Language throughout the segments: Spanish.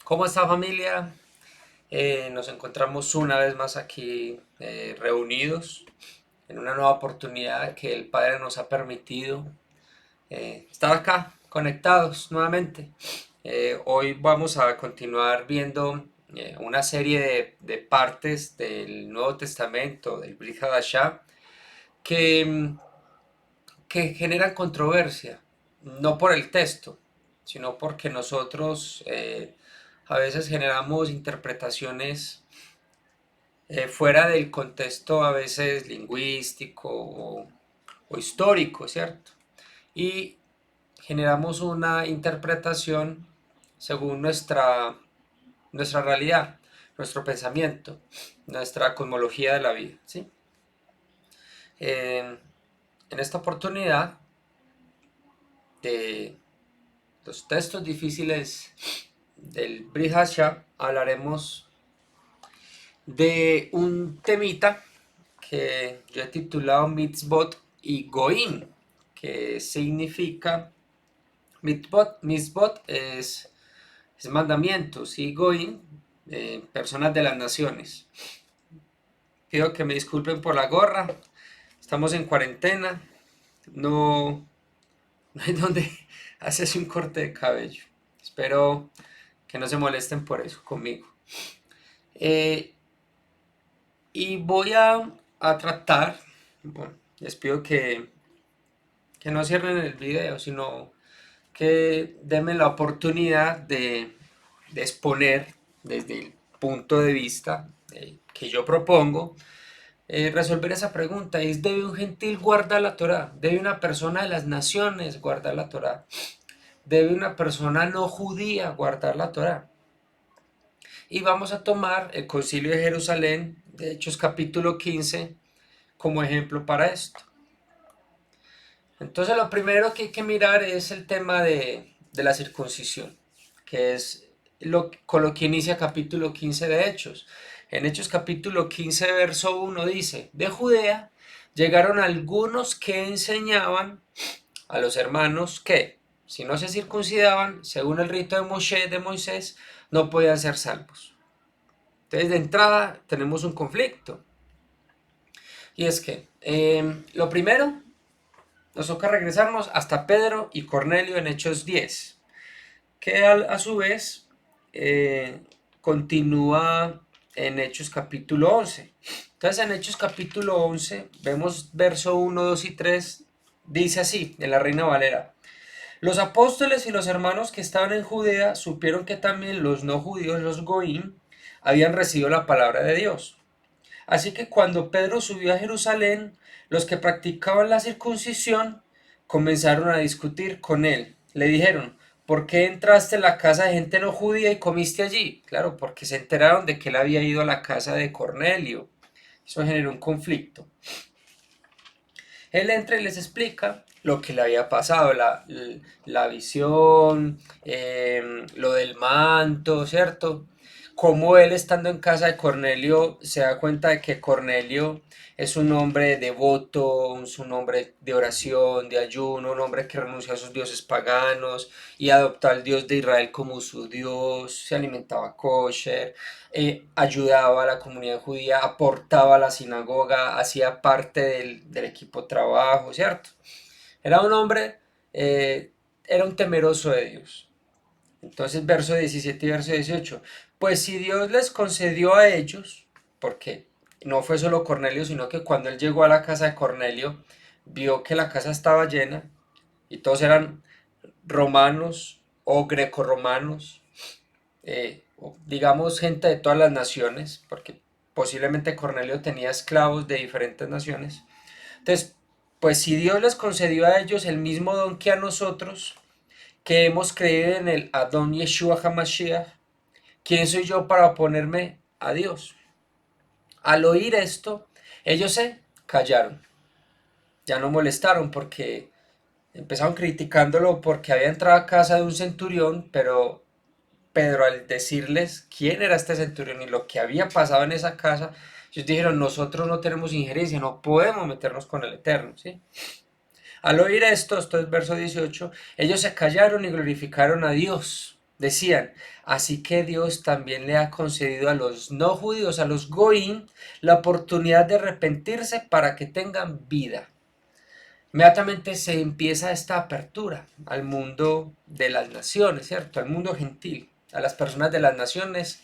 ¿Cómo está, familia? Nos encontramos una vez más aquí reunidos en una nueva oportunidad que el Padre nos ha permitido estar acá conectados nuevamente. Hoy vamos a continuar viendo una serie de partes del Nuevo Testamento, del Brit Hadashah, que, que generan controversia, no por el texto, sino porque nosotros a veces generamos interpretaciones fuera del contexto a veces lingüístico o histórico, ¿cierto? Y generamos una interpretación según nuestra realidad, nuestro pensamiento, nuestra cosmología de la vida, ¿sí? En, en esta oportunidad de los textos difíciles del Brit Hadashah hablaremos de un temita que yo he titulado Mitzvot y Goim, que significa Mitzvot es mandamientos y Goim, personas de las naciones. Pido que me disculpen por la gorra, estamos en cuarentena, no, no hay donde hacerse un corte de cabello. Espero que no se molesten por eso conmigo. Eh, y voy a tratar, bueno, les pido que no cierren el video, sino que denme la oportunidad de exponer desde el punto de vista que yo propongo, resolver esa pregunta. Es, ¿debe un gentil guardar la Torá? ¿Debe una persona de las naciones guardar la Torá? ¿Debe una persona no judía guardar la Torá? Y vamos a tomar el Concilio de Jerusalén, de Hechos capítulo 15, como ejemplo para esto. Entonces lo primero que hay que mirar es el tema de la circuncisión, que es con lo que inicia capítulo 15 de Hechos. En Hechos capítulo 15 verso 1 dice, de Judea llegaron algunos que enseñaban a los hermanos que si no se circuncidaban, según el rito de Moisés, no podían ser salvos. Entonces de entrada tenemos un conflicto. Y es que lo primero nos toca regresarnos hasta Pedro y Cornelio en Hechos 10, que a su vez eh, continúa en Hechos capítulo 11. Entonces en Hechos capítulo 11 vemos verso 1, 2 y 3, dice así, en la Reina Valera. Los apóstoles y los hermanos que estaban en Judea supieron que también los no judíos, los goín, habían recibido la palabra de Dios. Así que cuando Pedro subió a Jerusalén, los que practicaban la circuncisión comenzaron a discutir con él. Le dijeron, ¿por qué entraste en la casa de gente no judía y comiste allí? Claro, porque se enteraron de que él había ido a la casa de Cornelio. Eso generó un conflicto. Él entra y les explica lo que le había pasado, la visión, lo del manto, ¿cierto? Como él estando en casa de Cornelio se da cuenta de que Cornelio es un hombre devoto, es un hombre de oración, de ayuno, un hombre que renunció a sus dioses paganos y adoptó al Dios de Israel como su Dios, se alimentaba kosher, ayudaba a la comunidad judía, aportaba a la sinagoga, hacía parte del equipo de trabajo, ¿cierto? Era un hombre, era un temeroso de Dios. Entonces, verso 17 y verso 18. Pues si Dios les concedió a ellos, porque no fue solo Cornelio, sino que cuando él llegó a la casa de Cornelio, vio que la casa estaba llena y todos eran romanos o grecorromanos, digamos gente de todas las naciones, porque posiblemente Cornelio tenía esclavos de diferentes naciones. Entonces, pues si Dios les concedió a ellos el mismo don que a nosotros, que hemos creído en el Adón Yeshua HaMashiach, ¿quién soy yo para oponerme a Dios? Al oír esto, ellos se callaron, ya no molestaron porque empezaron criticándolo porque había entrado a casa de un centurión, pero Pedro al decirles quién era este centurión y lo que había pasado en esa casa, ellos dijeron, nosotros no tenemos injerencia, no podemos meternos con el Eterno, ¿sí? Al oír esto es verso 18, ellos se callaron y glorificaron a Dios. Decían, así que Dios también le ha concedido a los no judíos, a los goín, la oportunidad de arrepentirse para que tengan vida. Inmediatamente se empieza esta apertura al mundo de las naciones, ¿cierto? Al mundo gentil, a las personas de las naciones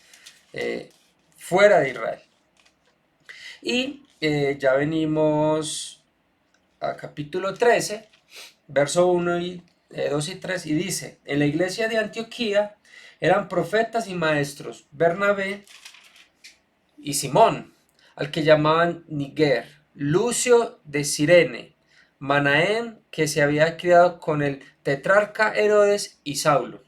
eh, fuera de Israel. Y ya venimos a capítulo 13, verso 1 y 2 y 3, y dice, en la iglesia de Antioquía eran profetas y maestros Bernabé y Simón, al que llamaban Niger, Lucio de Cirene, Manaén, que se había criado con el tetrarca Herodes, y Saulo,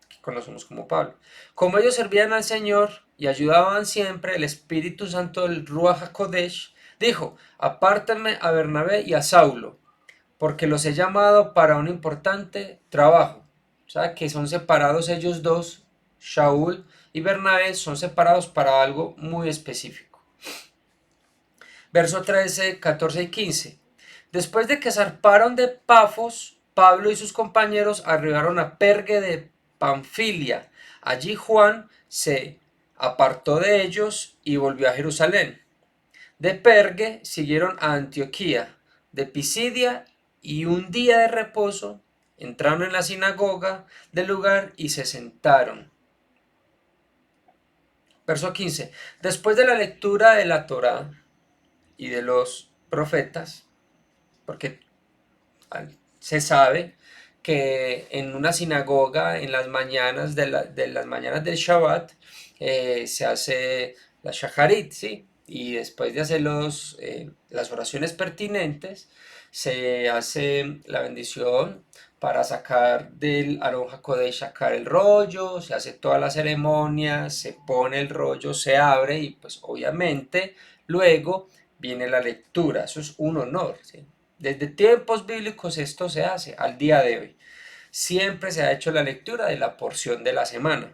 que conocemos como Pablo. Como ellos servían al Señor y ayudaban siempre, el Espíritu Santo del Ruach HaKodesh dijo, apártenme a Bernabé y a Saulo, porque los he llamado para un importante trabajo. O sea, que son separados ellos dos, Shaul y Bernabé, son separados para algo muy específico. Verso 13, 14 y 15. Después de que zarparon de Pafos, Pablo y sus compañeros arribaron a Pergue de Panfilia. Allí Juan se apartó de ellos y volvió a Jerusalén. De Pergue siguieron a Antioquía, de Pisidia, y un día de reposo entraron en la sinagoga del lugar y se sentaron. Verso 15. Después de la lectura de la Torá y de los profetas, porque se sabe que en una sinagoga en las mañanas de las mañanas del Shabbat se hace la Shacharit, ¿sí? Y después de hacer las oraciones pertinentes, se hace la bendición para sacar del Aron HaKodesh, sacar el rollo, se hace toda la ceremonia, se pone el rollo, se abre y pues obviamente luego viene la lectura. Eso es un honor, ¿sí? Desde tiempos bíblicos esto se hace al día de hoy. Siempre se ha hecho la lectura de la porción de la semana.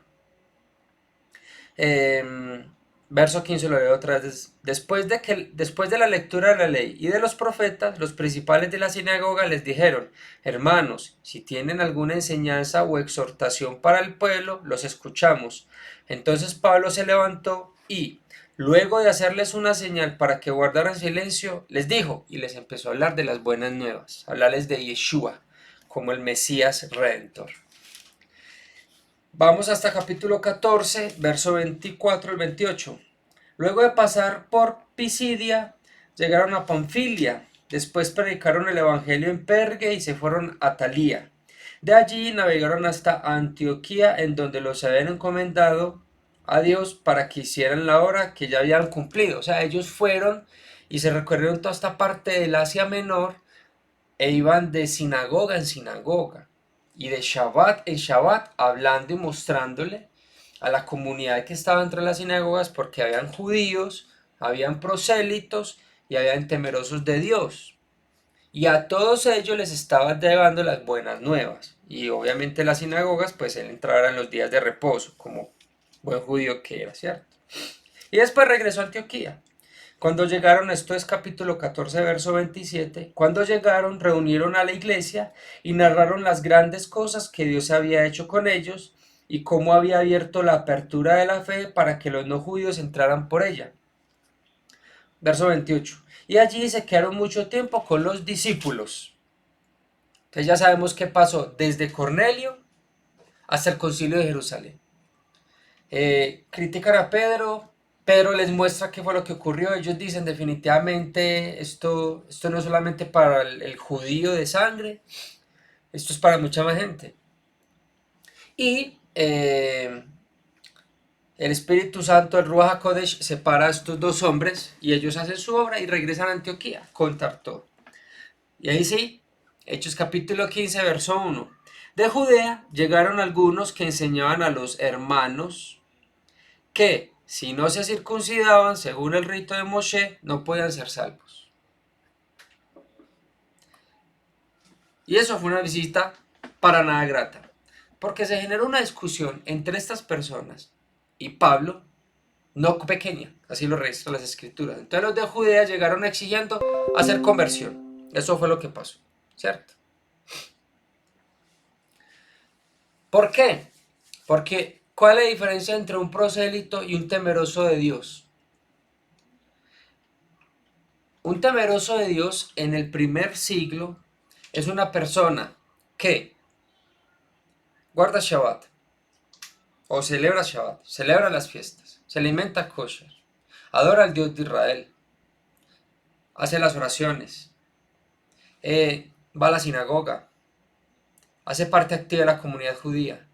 Verso 15 lo leo otra vez. Después de la lectura de la ley y de los profetas, los principales de la sinagoga les dijeron, hermanos, si tienen alguna enseñanza o exhortación para el pueblo, los escuchamos. Entonces Pablo se levantó y, luego de hacerles una señal para que guardaran silencio, les dijo y les empezó a hablar de las buenas nuevas, hablarles de Yeshua como el Mesías Redentor. Vamos hasta capítulo 14, verso 24 y 28. Luego de pasar por Pisidia, llegaron a Panfilia. Después predicaron el evangelio en Pergue y se fueron a Talía. De allí navegaron hasta Antioquía, en donde los habían encomendado a Dios para que hicieran la obra que ya habían cumplido. O sea, ellos fueron y se recorrieron toda esta parte del Asia Menor e iban de sinagoga en sinagoga y de Shabbat en Shabbat hablando y mostrándole a la comunidad que estaba entre las sinagogas, porque habían judíos, habían prosélitos y habían temerosos de Dios. Y a todos ellos les estaba llevando las buenas nuevas. Y obviamente las sinagogas, pues él entraba en los días de reposo, como buen judío que era, ¿cierto? Y después regresó a Antioquía. Cuando llegaron, esto es capítulo 14, verso 27, cuando llegaron, reunieron a la iglesia y narraron las grandes cosas que Dios había hecho con ellos y cómo había abierto la apertura de la fe para que los no judíos entraran por ella. Verso 28. Y allí se quedaron mucho tiempo con los discípulos. Entonces ya sabemos qué pasó desde Cornelio hasta el concilio de Jerusalén. Critican a Pedro, Pedro les muestra qué fue lo que ocurrió. Ellos dicen definitivamente esto no es solamente para el judío de sangre, esto es para mucha más gente. Y el Espíritu Santo, el Ruach HaKodesh, separa a estos dos hombres y ellos hacen su obra y regresan a Antioquía, contar todo. Y ahí sí, Hechos capítulo 15, verso 1. De Judea llegaron algunos que enseñaban a los hermanos que si no se circuncidaban según el rito de Moshe, no podían ser salvos. Y eso fue una visita para nada grata, porque se generó una discusión entre estas personas y Pablo, no pequeña, así lo registran las escrituras. Entonces los de Judea llegaron exigiendo hacer conversión. Eso fue lo que pasó, ¿cierto? ¿Por qué? Porque, ¿cuál es la diferencia entre un prosélito y un temeroso de Dios? Un temeroso de Dios en el primer siglo es una persona que guarda Shabbat o celebra Shabbat, celebra las fiestas, se alimenta kosher, adora al Dios de Israel, hace las oraciones, va a la sinagoga, hace parte activa de la comunidad judía.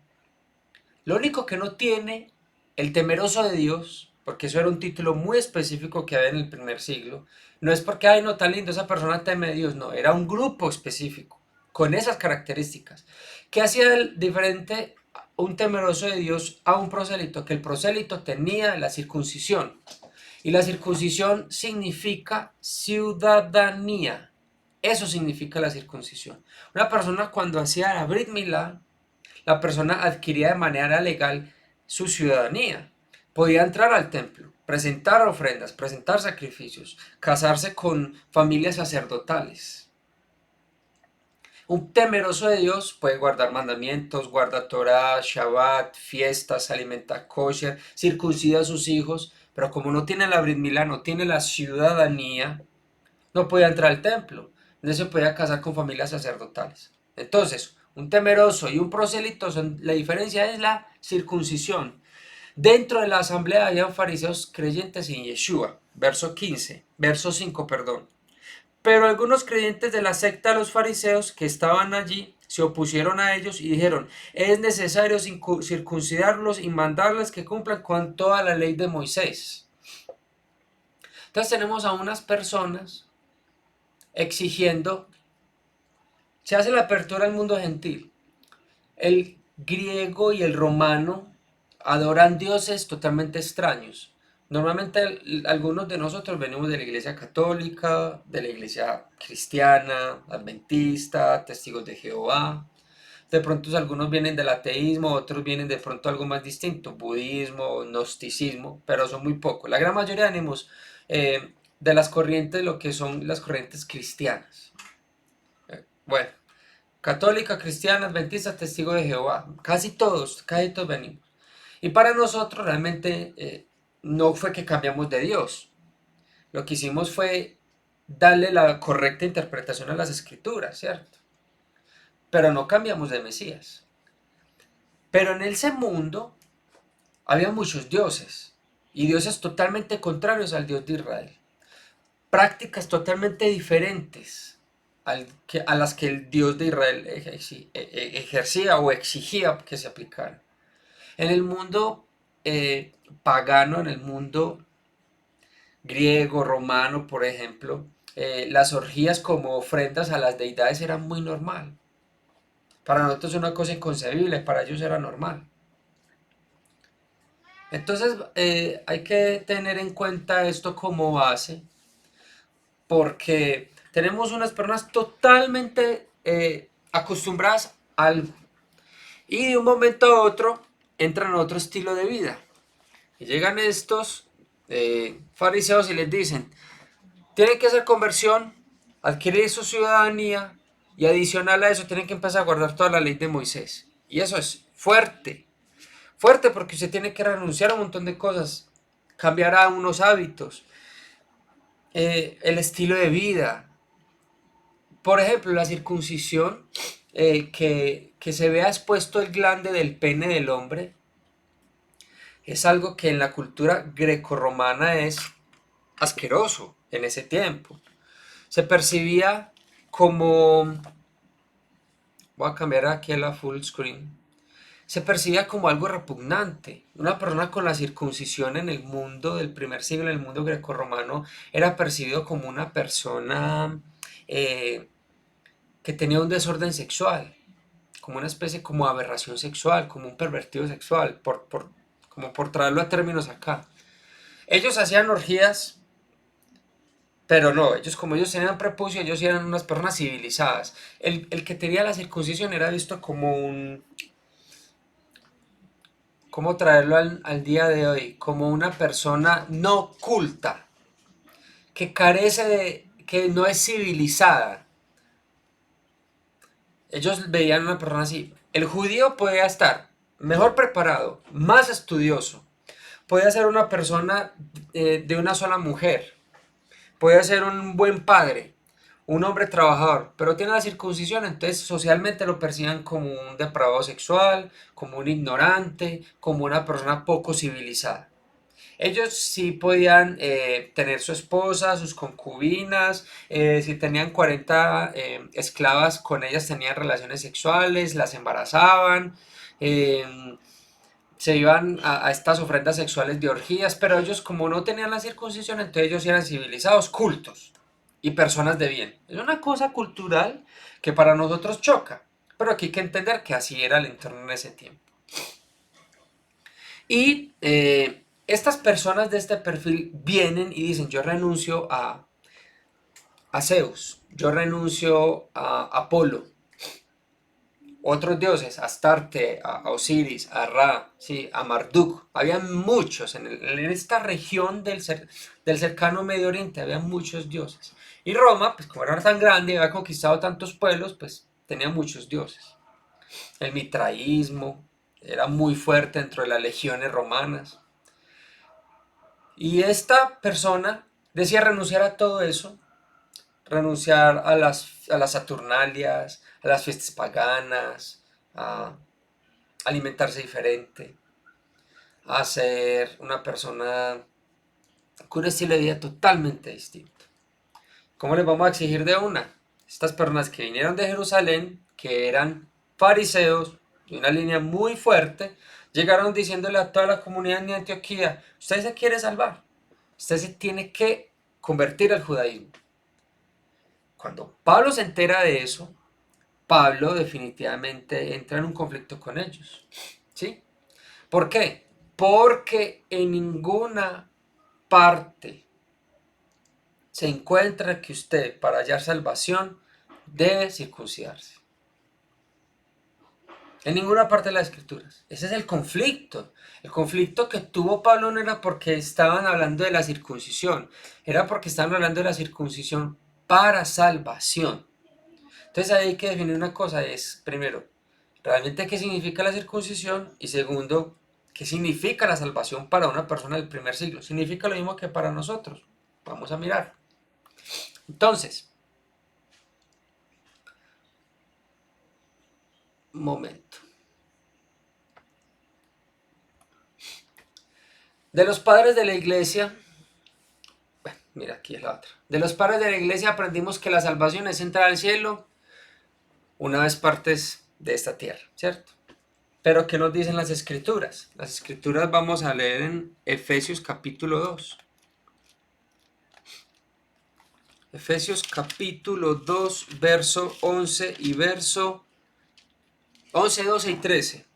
Lo único que no tiene el temeroso de Dios, porque eso era un título muy específico que había en el primer siglo, no es porque, ay, no, tan lindo, esa persona teme a Dios, no, era un grupo específico, con esas características. ¿Qué hacía diferente un temeroso de Dios a un prosélito? Que el prosélito tenía la circuncisión, y la circuncisión significa ciudadanía. Eso significa la circuncisión. Una persona cuando hacía la Brit Milá, la persona adquiría de manera legal su ciudadanía. Podía entrar al templo, presentar ofrendas, presentar sacrificios, casarse con familias sacerdotales. Un temeroso de Dios puede guardar mandamientos, guarda Torah, Shabbat, fiestas, alimenta kosher, circuncida a sus hijos, pero como no tiene la Brit Milá, no tiene la ciudadanía, no podía entrar al templo, no se podía casar con familias sacerdotales. Entonces, un temeroso y un prosélito, la diferencia es la circuncisión. Dentro de la asamblea habían fariseos creyentes en Yeshua, verso 5, perdón. Pero algunos creyentes de la secta de los fariseos que estaban allí se opusieron a ellos y dijeron, es necesario circuncidarlos y mandarles que cumplan con toda la ley de Moisés. Entonces tenemos a unas personas exigiendo, se hace la apertura al mundo gentil. El griego y el romano adoran dioses totalmente extraños. Normalmente algunos de nosotros venimos de la iglesia católica, de la iglesia cristiana, adventista, testigos de Jehová. De pronto algunos vienen del ateísmo, otros vienen de pronto algo más distinto, budismo, gnosticismo, pero son muy pocos. La gran mayoría venimos de las corrientes, lo que son las corrientes cristianas. Bueno, católica, cristiana, adventista, testigo de Jehová. Casi todos venimos. Y para nosotros realmente no fue que cambiamos de Dios. Lo que hicimos fue darle la correcta interpretación a las escrituras, ¿cierto? Pero no cambiamos de Mesías. Pero en ese mundo había muchos dioses. Y dioses totalmente contrarios al Dios de Israel. Prácticas totalmente diferentes a las que el Dios de Israel ejercía o exigía que se aplicaran. En el mundo pagano, en el mundo griego, romano, por ejemplo, las orgías como ofrendas a las deidades eran muy normal. Para nosotros es una cosa inconcebible, para ellos era normal. Entonces hay que tener en cuenta esto como base, porque tenemos unas personas totalmente acostumbradas a algo, y de un momento a otro entran a otro estilo de vida. Y llegan estos fariseos y les dicen, tienen que hacer conversión, adquirir su ciudadanía y adicional a eso tienen que empezar a guardar toda la ley de Moisés. Y eso es fuerte, fuerte porque usted tiene que renunciar a un montón de cosas, cambiar a unos hábitos, el estilo de vida. Por ejemplo, la circuncisión, que se vea expuesto el glande del pene del hombre, es algo que en la cultura grecorromana es asqueroso en ese tiempo. Se percibía como, voy a cambiar aquí a la full screen, se percibía como algo repugnante. Una persona con la circuncisión en el mundo del primer siglo, en el mundo grecorromano, era percibido como una persona que tenía un desorden sexual, como una especie como aberración sexual, como un pervertido sexual, como por traerlo a términos acá. Ellos hacían orgías, pero no, como ellos tenían prepucio, ellos eran unas personas civilizadas. El que tenía la circuncisión era visto como un, ¿cómo traerlo al día de hoy? Como una persona no culta, que carece de, que no es civilizada. Ellos veían a una persona así. El judío podía estar. mejor preparado, más estudioso, puede ser una persona de una sola mujer, puede ser un buen padre, un hombre trabajador, pero tiene la circuncisión, entonces socialmente lo perciben como un depravado sexual, como un ignorante, como una persona poco civilizada. Ellos sí podían tener su esposa, sus concubinas, si tenían 40 esclavas, con ellas tenían relaciones sexuales, las embarazaban, eh, se iban a estas ofrendas sexuales de orgías, pero ellos como no tenían la circuncisión, entonces ellos eran civilizados, cultos y personas de bien. Es una cosa cultural que para nosotros choca, pero aquí hay que entender que así era el entorno en ese tiempo. Y estas personas de este perfil vienen y dicen, yo renuncio a Zeus, yo renuncio a Apolo, otros dioses, a Astarte, a Osiris, a Ra, ¿sí? A Marduk. Había muchos en esta región del cercano Medio Oriente, había muchos dioses. Y Roma, pues como era tan grande y había conquistado tantos pueblos, pues tenía muchos dioses. El mitraísmo era muy fuerte dentro de las legiones romanas. Y esta persona decía renunciar a todo eso, renunciar a las Saturnalias, a las fiestas paganas, a alimentarse diferente, a ser una persona con un estilo de vida totalmente distinto. ¿Cómo les vamos a exigir de una? Estas personas que vinieron de Jerusalén, que eran fariseos, de una línea muy fuerte, llegaron diciéndole a toda la comunidad de Antioquía, usted se quiere salvar, usted se tiene que convertir al judaísmo. Cuando Pablo se entera de eso, Pablo definitivamente entra en un conflicto con ellos. ¿Sí? ¿Por qué? Porque en ninguna parte se encuentra que usted, para hallar salvación, debe circuncidarse. En ninguna parte de las escrituras. Ese es el conflicto. El conflicto que tuvo Pablo no era porque estaban hablando de la circuncisión, era porque estaban hablando de la circuncisión para salvación. Entonces ahí hay que definir una cosa, es primero, realmente qué significa la circuncisión y segundo, qué significa la salvación para una persona del primer siglo. Significa lo mismo que para nosotros. Vamos a mirar. Entonces, un momento. De los padres de la iglesia, bueno, mira, aquí es la otra. De los padres de la iglesia aprendimos que la salvación es entrar al cielo una vez partes de esta tierra, ¿cierto? Pero ¿qué nos dicen las escrituras? Las escrituras vamos a leer en Efesios capítulo 2. Efesios capítulo 2, verso 11 y verso 11, 12 y 13.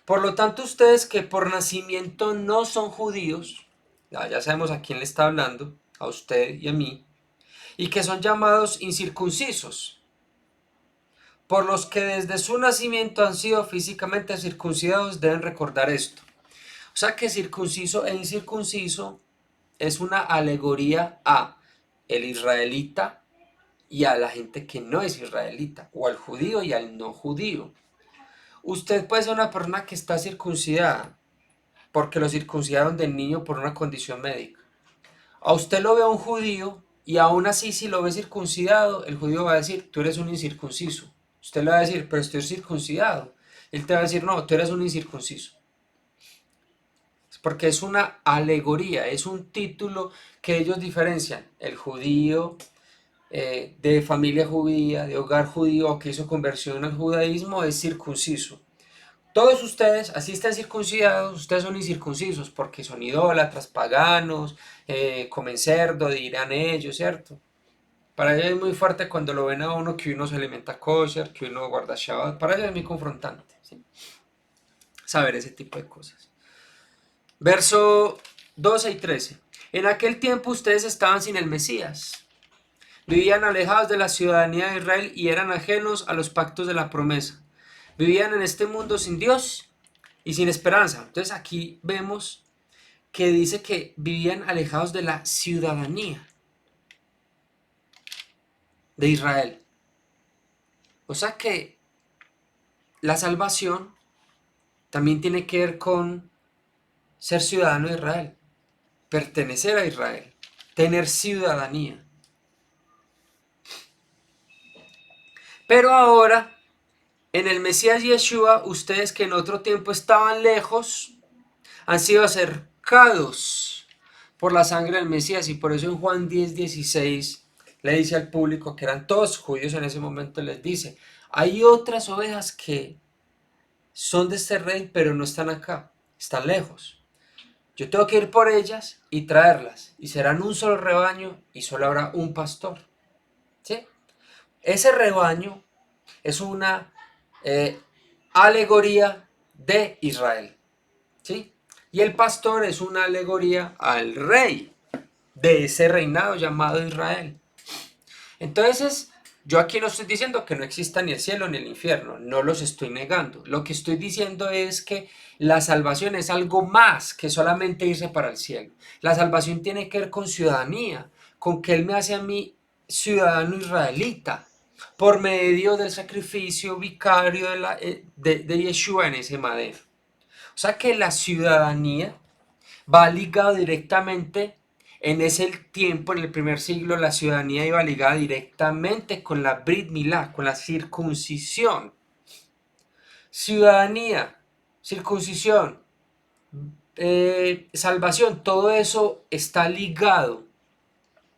Por lo tanto, ustedes que por nacimiento no son judíos, ya sabemos a quién le está hablando, a usted y a mí, y que son llamados incircuncisos, por los que desde su nacimiento han sido físicamente circuncidados, deben recordar esto. O sea que circunciso e incircunciso es una alegoría a el israelita y a la gente que no es israelita, o al judío y al no judío. Usted puede ser una persona que está circuncidada, porque lo circuncidaron de niño por una condición médica. A usted lo ve a un judío y aún así si lo ve circuncidado, el judío va a decir, tú eres un incircunciso. Usted le va a decir, pero estoy circuncidado. Él te va a decir, no, tú eres un incircunciso. Porque es una alegoría, es un título que ellos diferencian. El judío de familia judía, de hogar judío que hizo conversión al judaísmo es circunciso. Todos ustedes, así estén circuncidados, ustedes son incircuncisos porque son idólatras, paganos, comen cerdo, dirán ellos, ¿cierto? Para ellos es muy fuerte cuando lo ven a uno que uno se alimenta kosher, que uno guarda Shabbat. Para ellos es muy confrontante, ¿sí? Saber ese tipo de cosas. Verso 12 y 13. En aquel tiempo ustedes estaban sin el Mesías. Vivían alejados de la ciudadanía de Israel y eran ajenos a los pactos de la promesa. Vivían en este mundo sin Dios y sin esperanza. Entonces aquí vemos que dice que vivían alejados de la ciudadanía de Israel. O sea que la salvación también tiene que ver con ser ciudadano de Israel, pertenecer a Israel, tener ciudadanía. Pero ahora, en el Mesías Yeshua, ustedes que en otro tiempo estaban lejos, han sido acercados por la sangre del Mesías. Y por eso en Juan 10:16 le dice al público, que eran todos judíos en ese momento, les dice, hay otras ovejas que son de este rey, pero no están acá, están lejos. Yo tengo que ir por ellas y traerlas, y serán un solo rebaño y solo habrá un pastor. ¿Sí? Ese rebaño es una alegoría de Israel. ¿Sí? Y el pastor es una alegoría al rey de ese reinado llamado Israel. Entonces, yo aquí no estoy diciendo que no exista ni el cielo ni el infierno, no los estoy negando. Lo que estoy diciendo es que la salvación es algo más que solamente irse para el cielo. La salvación tiene que ver con ciudadanía, con que Él me hace a mí ciudadano israelita, por medio del sacrificio vicario de Yeshua en ese madero. O sea que la ciudadanía va ligado directamente, en ese tiempo, en el primer siglo, la ciudadanía iba ligada directamente con la Brit Milá, con la circuncisión. Ciudadanía, circuncisión, salvación, todo eso está ligado.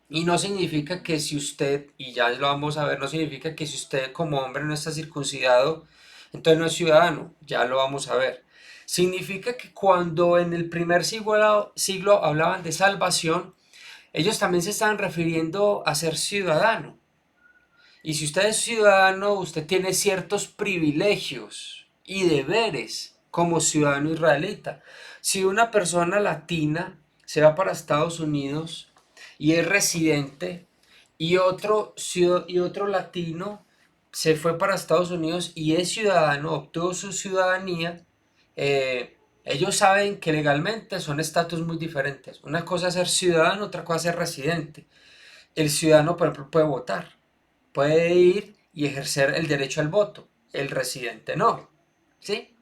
Y no significa que si usted, y ya lo vamos a ver, no significa que si usted como hombre no está circuncidado, entonces no es ciudadano, ya lo vamos a ver. Significa que cuando en el primer siglo hablaban de salvación, ellos también se estaban refiriendo a ser ciudadano. Y si usted es ciudadano, usted tiene ciertos privilegios y deberes como ciudadano israelita. Si una persona latina se va para Estados Unidos y es residente, y otro latino se fue para Estados Unidos y es ciudadano, obtuvo su ciudadanía, ellos saben que legalmente son estatus muy diferentes. Una cosa es ser ciudadano, otra cosa es ser residente. El ciudadano, por ejemplo, puede votar, puede ir y ejercer el derecho al voto, el residente no, ¿sí?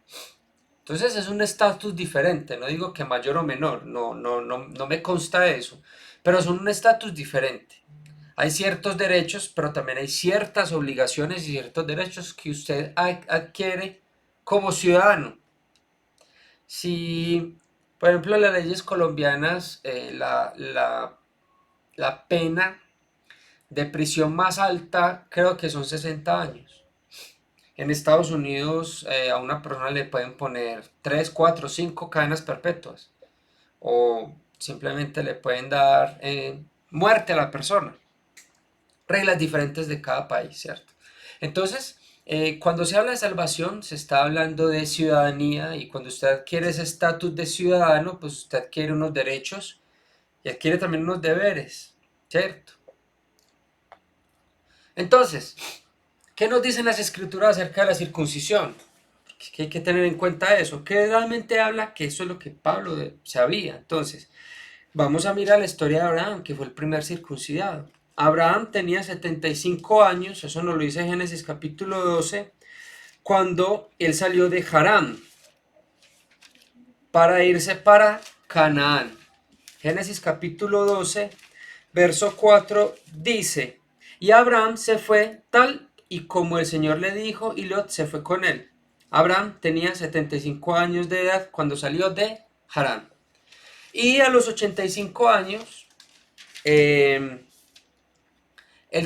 Entonces es un estatus diferente, no digo que mayor o menor, no me consta eso, pero son un estatus diferente. Hay ciertos derechos, pero también hay ciertas obligaciones y ciertos derechos que usted adquiere como ciudadano. Si, por ejemplo, las leyes colombianas, la pena de prisión más alta creo que son 60 años. En Estados Unidos a una persona le pueden poner 3 4 5 cadenas perpetuas o simplemente le pueden dar muerte a la persona. Reglas diferentes de cada país, ¿cierto? Entonces, cuando se habla de salvación, se está hablando de ciudadanía, y cuando usted adquiere ese estatus de ciudadano, pues usted adquiere unos derechos y adquiere también unos deberes, ¿cierto? Entonces, ¿qué nos dicen las escrituras acerca de la circuncisión? Que hay que tener en cuenta eso. ¿Qué realmente habla? Que eso es lo que Pablo sabía. Entonces, vamos a mirar la historia de Abraham, que fue el primer circuncidado. Abraham tenía 75 años, eso nos lo dice Génesis capítulo 12, cuando él salió de Harán para irse para Canaán. Génesis capítulo 12, verso 4 dice, y Abraham se fue tal y como el Señor le dijo, y Lot se fue con él. Abraham tenía 75 años de edad cuando salió de Harán. Y a los 85 años, él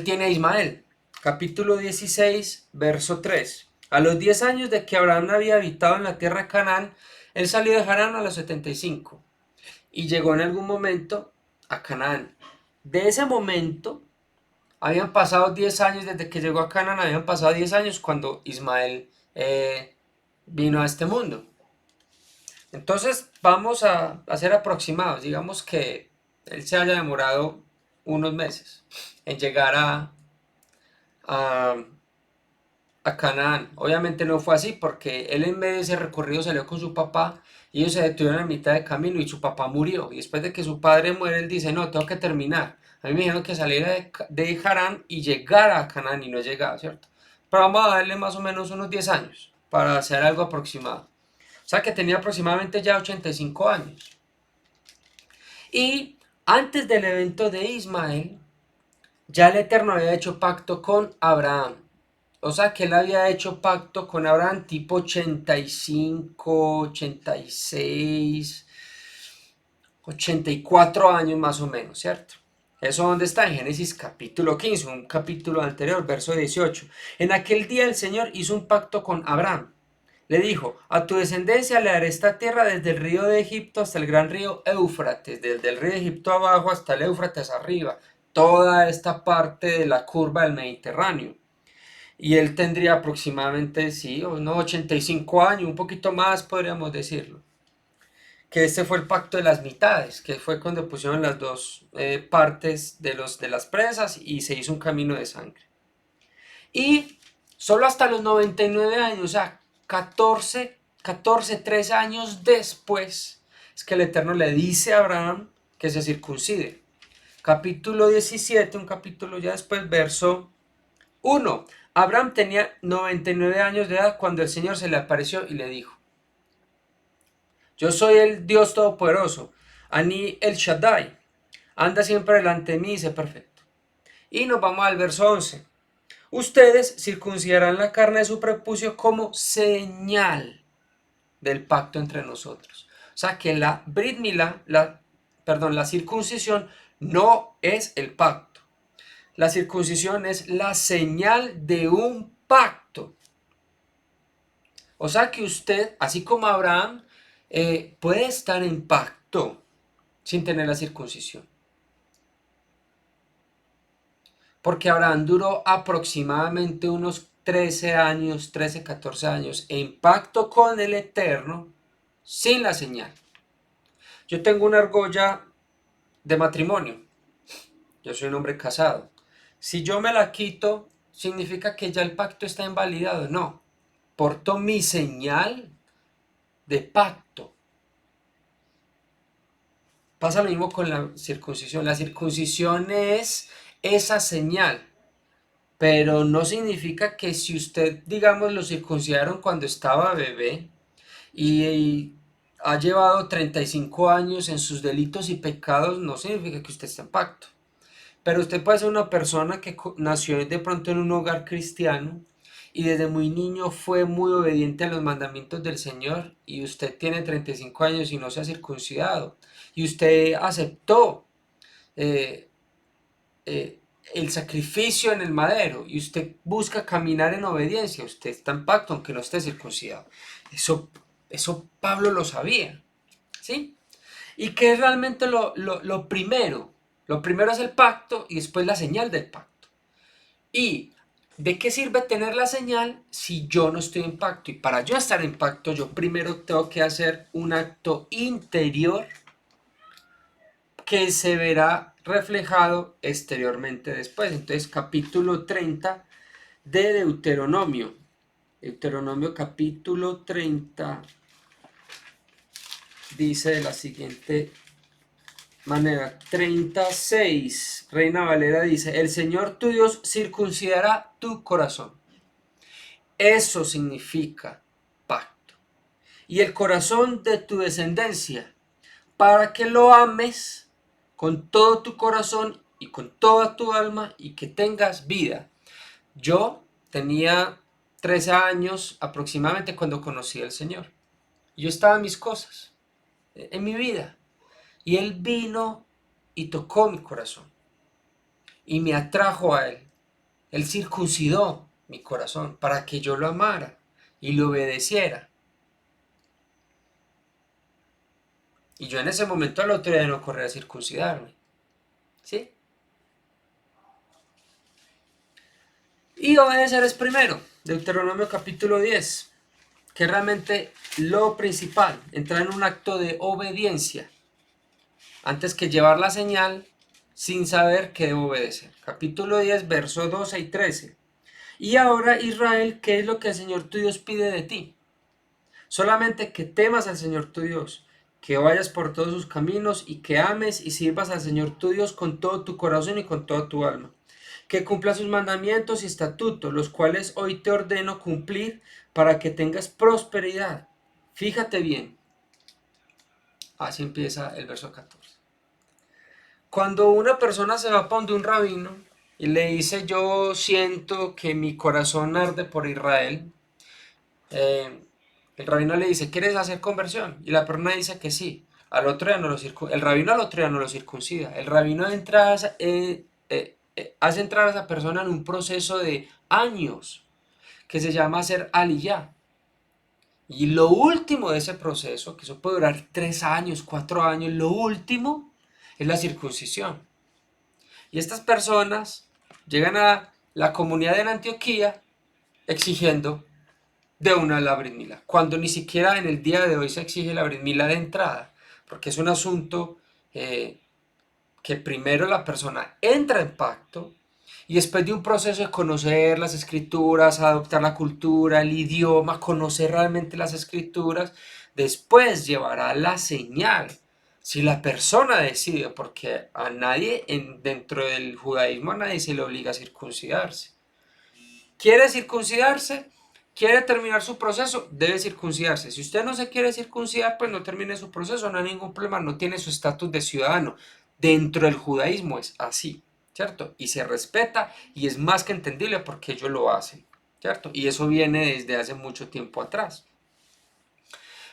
tiene a Ismael. Capítulo 16, verso 3. A los 10 años de que Abraham había habitado en la tierra de Canaán, él salió de Harán a los 75 y llegó en algún momento a Canaán. De ese momento, habían pasado 10 años desde que llegó a Canaán, habían pasado 10 años cuando Ismael vino a este mundo. Entonces vamos a ser aproximados, digamos que él se haya demorado unos meses en llegar a, a Canaán. Obviamente no fue así porque él en medio de ese recorrido salió con su papá y ellos se detuvieron a mitad de camino y su papá murió. Y después de que su padre muere, él dice, no, tengo que terminar. A mí me dijeron que saliera de Harán y llegara a Canaán y no llegaba, ¿cierto? Pero vamos a darle más o menos unos 10 años para hacer algo aproximado. sea que tenía aproximadamente ya 85 años. Y antes del evento de Ismael, ya el Eterno había hecho pacto con Abraham. O sea que él había hecho pacto con Abraham tipo 85, 86, 84 años más o menos, ¿cierto? Eso donde está en Génesis capítulo 15, un capítulo anterior, verso 18. En aquel día el Señor hizo un pacto con Abraham. Le dijo, a tu descendencia le daré esta tierra desde el río de Egipto hasta el gran río Éufrates, desde el río de Egipto abajo hasta el Éufrates arriba, toda esta parte de la curva del Mediterráneo. Y él tendría aproximadamente, sí, unos 85 años, un poquito más podríamos decirlo. Que este fue el pacto de las mitades, que fue cuando pusieron las dos partes de las presas y se hizo un camino de sangre. Y solo hasta los 99 años, o sea, 13 años después, es que el Eterno le dice a Abraham que se circuncide. Capítulo 17, un capítulo ya después, verso 1. Abraham tenía 99 años de edad cuando el Señor se le apareció y le dijo, yo soy el Dios Todopoderoso, Ani el Shaddai, anda siempre delante de mí y sé perfecto. Y nos vamos al verso 11. Ustedes circuncidarán la carne de su prepucio como señal del pacto entre nosotros. O sea que la Brit Milá, la circuncisión no es el pacto. La circuncisión es la señal de un pacto. O sea que usted, así como Abraham, puede estar en pacto sin tener la circuncisión. Porque Abraham duró aproximadamente unos 13 años, 13, 14 años en pacto con el Eterno sin la señal. Yo tengo una argolla de matrimonio. Yo soy un hombre casado. Si yo me la quito, ¿significa que ya el pacto está invalidado? No. Porto mi señal de pacto. Pasa lo mismo con la circuncisión. La circuncisión es esa señal. Pero no significa que si usted, digamos, lo circuncidaron cuando estaba bebé y ha llevado 35 años en sus delitos y pecados, no significa que usted esté en pacto. Pero usted puede ser una persona que nació de pronto en un hogar cristiano y desde muy niño fue muy obediente a los mandamientos del Señor y usted tiene 35 años y no se ha circuncidado y usted aceptó eh, eh, el sacrificio en el madero y usted busca caminar en obediencia, usted está en pacto aunque no esté circuncidado. Eso Pablo lo sabía, ¿sí? Y que es realmente lo primero. Lo primero es el pacto y después la señal del pacto. ¿Y de qué sirve tener la señal si yo no estoy en pacto? Y para yo estar en pacto, yo primero tengo que hacer un acto interior que se verá reflejado exteriormente después. Entonces, capítulo 30 de Deuteronomio. Deuteronomio capítulo 30 dice de la siguiente manera, 36, Reina Valera dice, el Señor tu Dios circuncidará tu corazón. Eso significa pacto. Y el corazón de tu descendencia, para que lo ames con todo tu corazón y con toda tu alma y que tengas vida. Yo tenía 13 años aproximadamente cuando conocí al Señor. Yo estaba en mis cosas, en mi vida. Y Él vino y tocó mi corazón. Y me atrajo a Él. Él circuncidó mi corazón para que yo lo amara y lo obedeciera. Y yo en ese momento al otro día no corrí a circuncidarme. ¿Sí? Y obedecer es primero. Deuteronomio capítulo 10. Que es realmente lo principal. Entrar en un acto de obediencia. Antes que llevar la señal sin saber qué debo obedecer. Capítulo 10, verso 12 y 13. Y ahora, Israel, ¿qué es lo que el Señor tu Dios pide de ti? Solamente que temas al Señor tu Dios, que vayas por todos sus caminos y que ames y sirvas al Señor tu Dios con todo tu corazón y con toda tu alma. Que cumplas sus mandamientos y estatutos, los cuales hoy te ordeno cumplir para que tengas prosperidad, Fíjate bien, así empieza el verso 14. Cuando una persona se va para donde un rabino y le dice, yo siento que mi corazón arde por Israel, eh, el rabino le dice, ¿quieres hacer conversión? Y la persona dice que sí. Al otro día no lo el rabino al otro día no lo circuncida. El rabino hace entrar a esa persona en un proceso de años que se llama hacer aliyah. Y lo último de ese proceso, que eso puede durar 3 años, 4 años, lo último es la circuncisión. Y estas personas llegan a la comunidad en Antioquía exigiendo de una la Brit Milá, cuando ni siquiera en el día de hoy se exige la Brit Milá de entrada, porque es un asunto que primero la persona entra en pacto y después de un proceso de conocer las escrituras, adoptar la cultura, el idioma, conocer realmente las escrituras, después llevará la señal. Si la persona decide, porque a nadie dentro del judaísmo a nadie se le obliga a circuncidarse. ¿Quiere circuncidarse? ¿Quiere terminar su proceso? Debe circuncidarse. Si usted no se quiere circuncidar, pues no termine su proceso, no hay ningún problema, no tiene su estatus de ciudadano. Dentro del judaísmo es así, ¿cierto? Y se respeta y es más que entendible porque ellos lo hacen, ¿cierto? Y eso viene desde hace mucho tiempo atrás.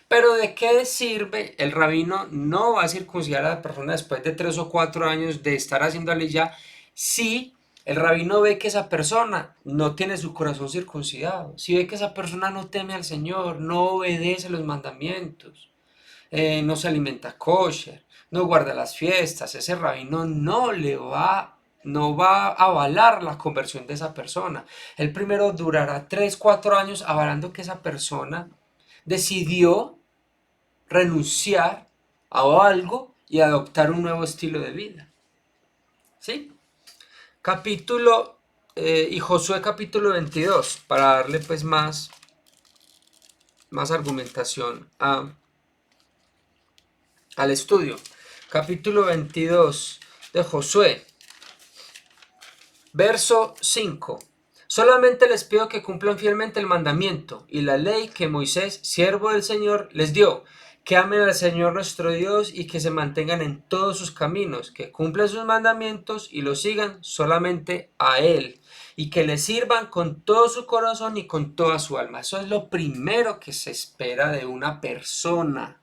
Pero ¿de qué sirve? El rabino no va a circuncidar a la persona después de 3 o 4 años de estar haciendo ya si el rabino ve que esa persona no tiene su corazón circuncidado, si ve que esa persona no teme al Señor, no obedece los mandamientos, no se alimenta kosher, no guarda las fiestas, ese rabino no va a avalar la conversión de esa persona. Él primero durará 3, 4 años avalando que esa persona decidió renunciar a algo y adoptar un nuevo estilo de vida. ¿Sí? Capítulo y Josué capítulo 22, para darle pues más argumentación al estudio. Capítulo 22 de Josué, verso 5. Solamente les pido que cumplan fielmente el mandamiento y la ley que Moisés, siervo del Señor, les dio, que amen al Señor nuestro Dios y que se mantengan en todos sus caminos, que cumplan sus mandamientos y los sigan solamente a Él, y que le sirvan con todo su corazón y con toda su alma. Eso es lo primero que se espera de una persona.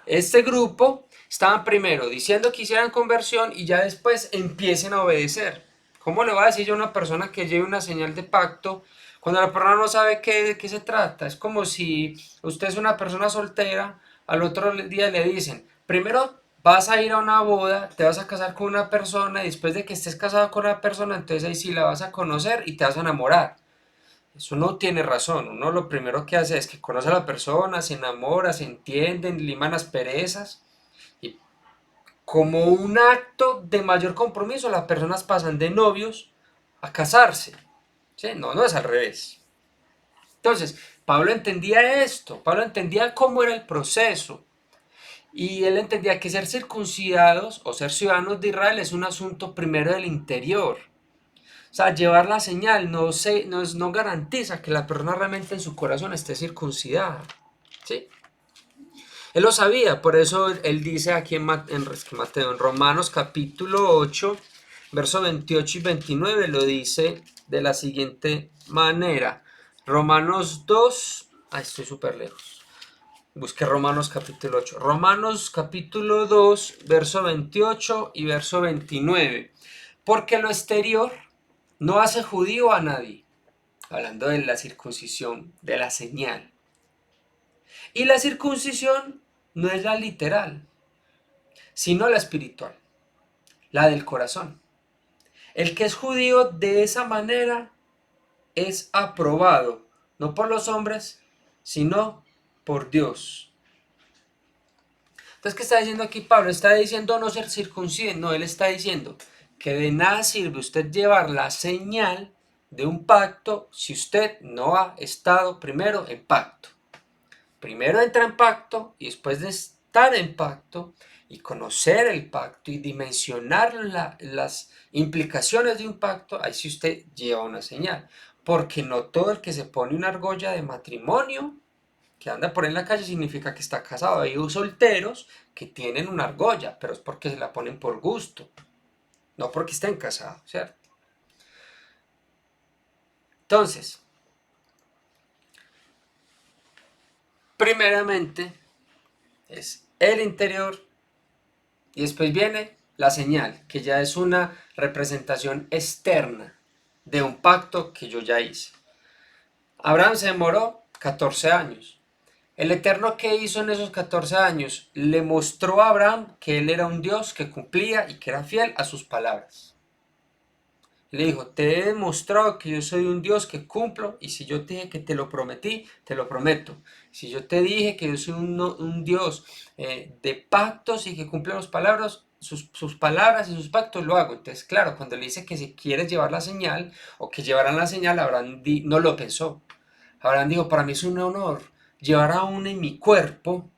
Este grupo estaban primero diciendo que hicieran conversión y ya después empiecen a obedecer. ¿Cómo le va a decir yo a una persona que lleve una señal de pacto cuando la persona no sabe de qué se trata? Es como si usted es una persona soltera, al otro día le dicen, primero vas a ir a una boda, te vas a casar con una persona y después de que estés casado con una persona, entonces ahí sí la vas a conocer y te vas a enamorar. Eso no tiene razón. Uno lo primero que hace es que conoce a la persona, se enamora, se entienden, liman las perezas. Y como un acto de mayor compromiso, las personas pasan de novios a casarse. ¿Sí? No, no es al revés. Entonces, Pablo entendía esto. Pablo entendía cómo era el proceso. Y él entendía que ser circuncidados o ser ciudadanos de Israel es un asunto primero del interior. O sea, llevar la señal no garantiza que la persona realmente en su corazón esté circuncidada. ¿Sí? Él lo sabía, por eso él dice aquí en Mateo, en Romanos capítulo 8, verso 28 y 29, lo dice de la siguiente manera. Romanos 2, estoy súper lejos. Busqué Romanos capítulo 8. Romanos capítulo 2, verso 28 y verso 29. Porque lo exterior no hace judío a nadie, hablando de la circuncisión, de la señal. Y la circuncisión no es la literal, sino la espiritual, la del corazón. El que es judío de esa manera es aprobado, no por los hombres, sino por Dios. Entonces, ¿qué está diciendo aquí Pablo? Está diciendo no ser circuncido, no, él está diciendo que de nada sirve usted llevar la señal de un pacto si usted no ha estado primero en pacto. Primero entra en pacto y después de estar en pacto y conocer el pacto y dimensionar las implicaciones de un pacto, ahí sí usted lleva una señal. porque no todo el que se pone una argolla de matrimonio, que anda por ahí en la calle, significa que está casado. Hay solteros que tienen una argolla, pero es porque se la ponen por gusto, no porque estén casados, ¿cierto? Entonces, primeramente es el interior y después viene la señal, que ya es una representación externa de un pacto que yo ya hice. Abraham se demoró 14 años. El Eterno, ¿qué hizo en esos 14 años? Le mostró a Abraham que él era un Dios que cumplía y que era fiel a sus palabras. Le dijo, te he demostrado que yo soy un Dios que cumplo, y si yo te dije que te lo prometí, te lo prometo. Si yo te dije que yo soy un Dios de pactos y que cumple las palabras, sus palabras y sus pactos, lo hago. Entonces, claro, cuando le dice que si quieres llevar la señal o que llevaran la señal, Abraham no lo pensó. Abraham dijo, para mí es un honor llevar aún en mi cuerpo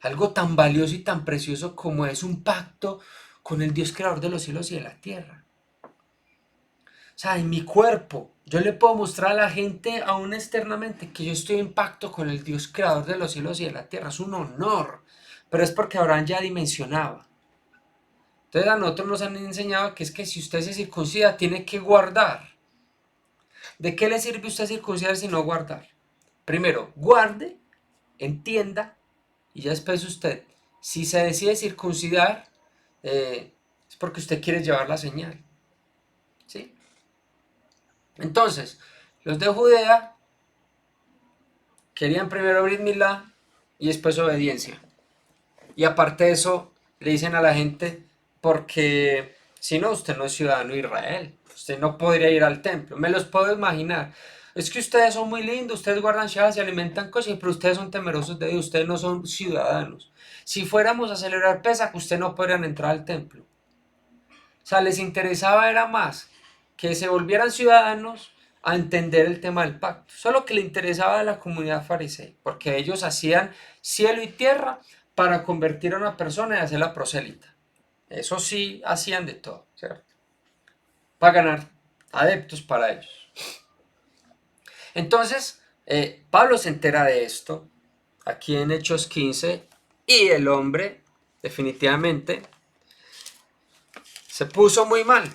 algo tan valioso y tan precioso como es un pacto con el Dios creador de los cielos y de la tierra. O sea, en mi cuerpo, yo le puedo mostrar a la gente aún externamente que yo estoy en pacto con el Dios creador de los cielos y de la tierra. Es un honor, pero es porque Abraham ya dimensionaba. Entonces a nosotros nos han enseñado que es que si usted se circuncida, tiene que guardar. ¿De qué le sirve usted circuncidar si no guardar? Primero, guarde, entienda, y ya después usted, si se decide circuncidar, es porque usted quiere llevar la señal. ¿Sí? Entonces, los de Judea querían primero Brit Milá y después obediencia. Y aparte de eso, le dicen a la gente, porque si no, usted no es ciudadano de Israel. Usted no podría ir al templo. Me los puedo imaginar. Es que ustedes son muy lindos, ustedes guardan Shabbat, se alimentan cosas, pero ustedes son temerosos de Dios, ustedes no son ciudadanos. Si fuéramos a celebrar Pesach, ustedes no podrían entrar al templo. O sea, les interesaba era más que se volvieran ciudadanos a entender el tema del pacto. Solo que le interesaba a la comunidad farisea, porque ellos hacían cielo y tierra para convertir a una persona y hacerla prosélita. Eso sí, hacían de todo, ¿cierto? Para ganar adeptos para ellos. Entonces, Pablo se entera de esto, aquí en Hechos 15, y el hombre, definitivamente, se puso muy mal.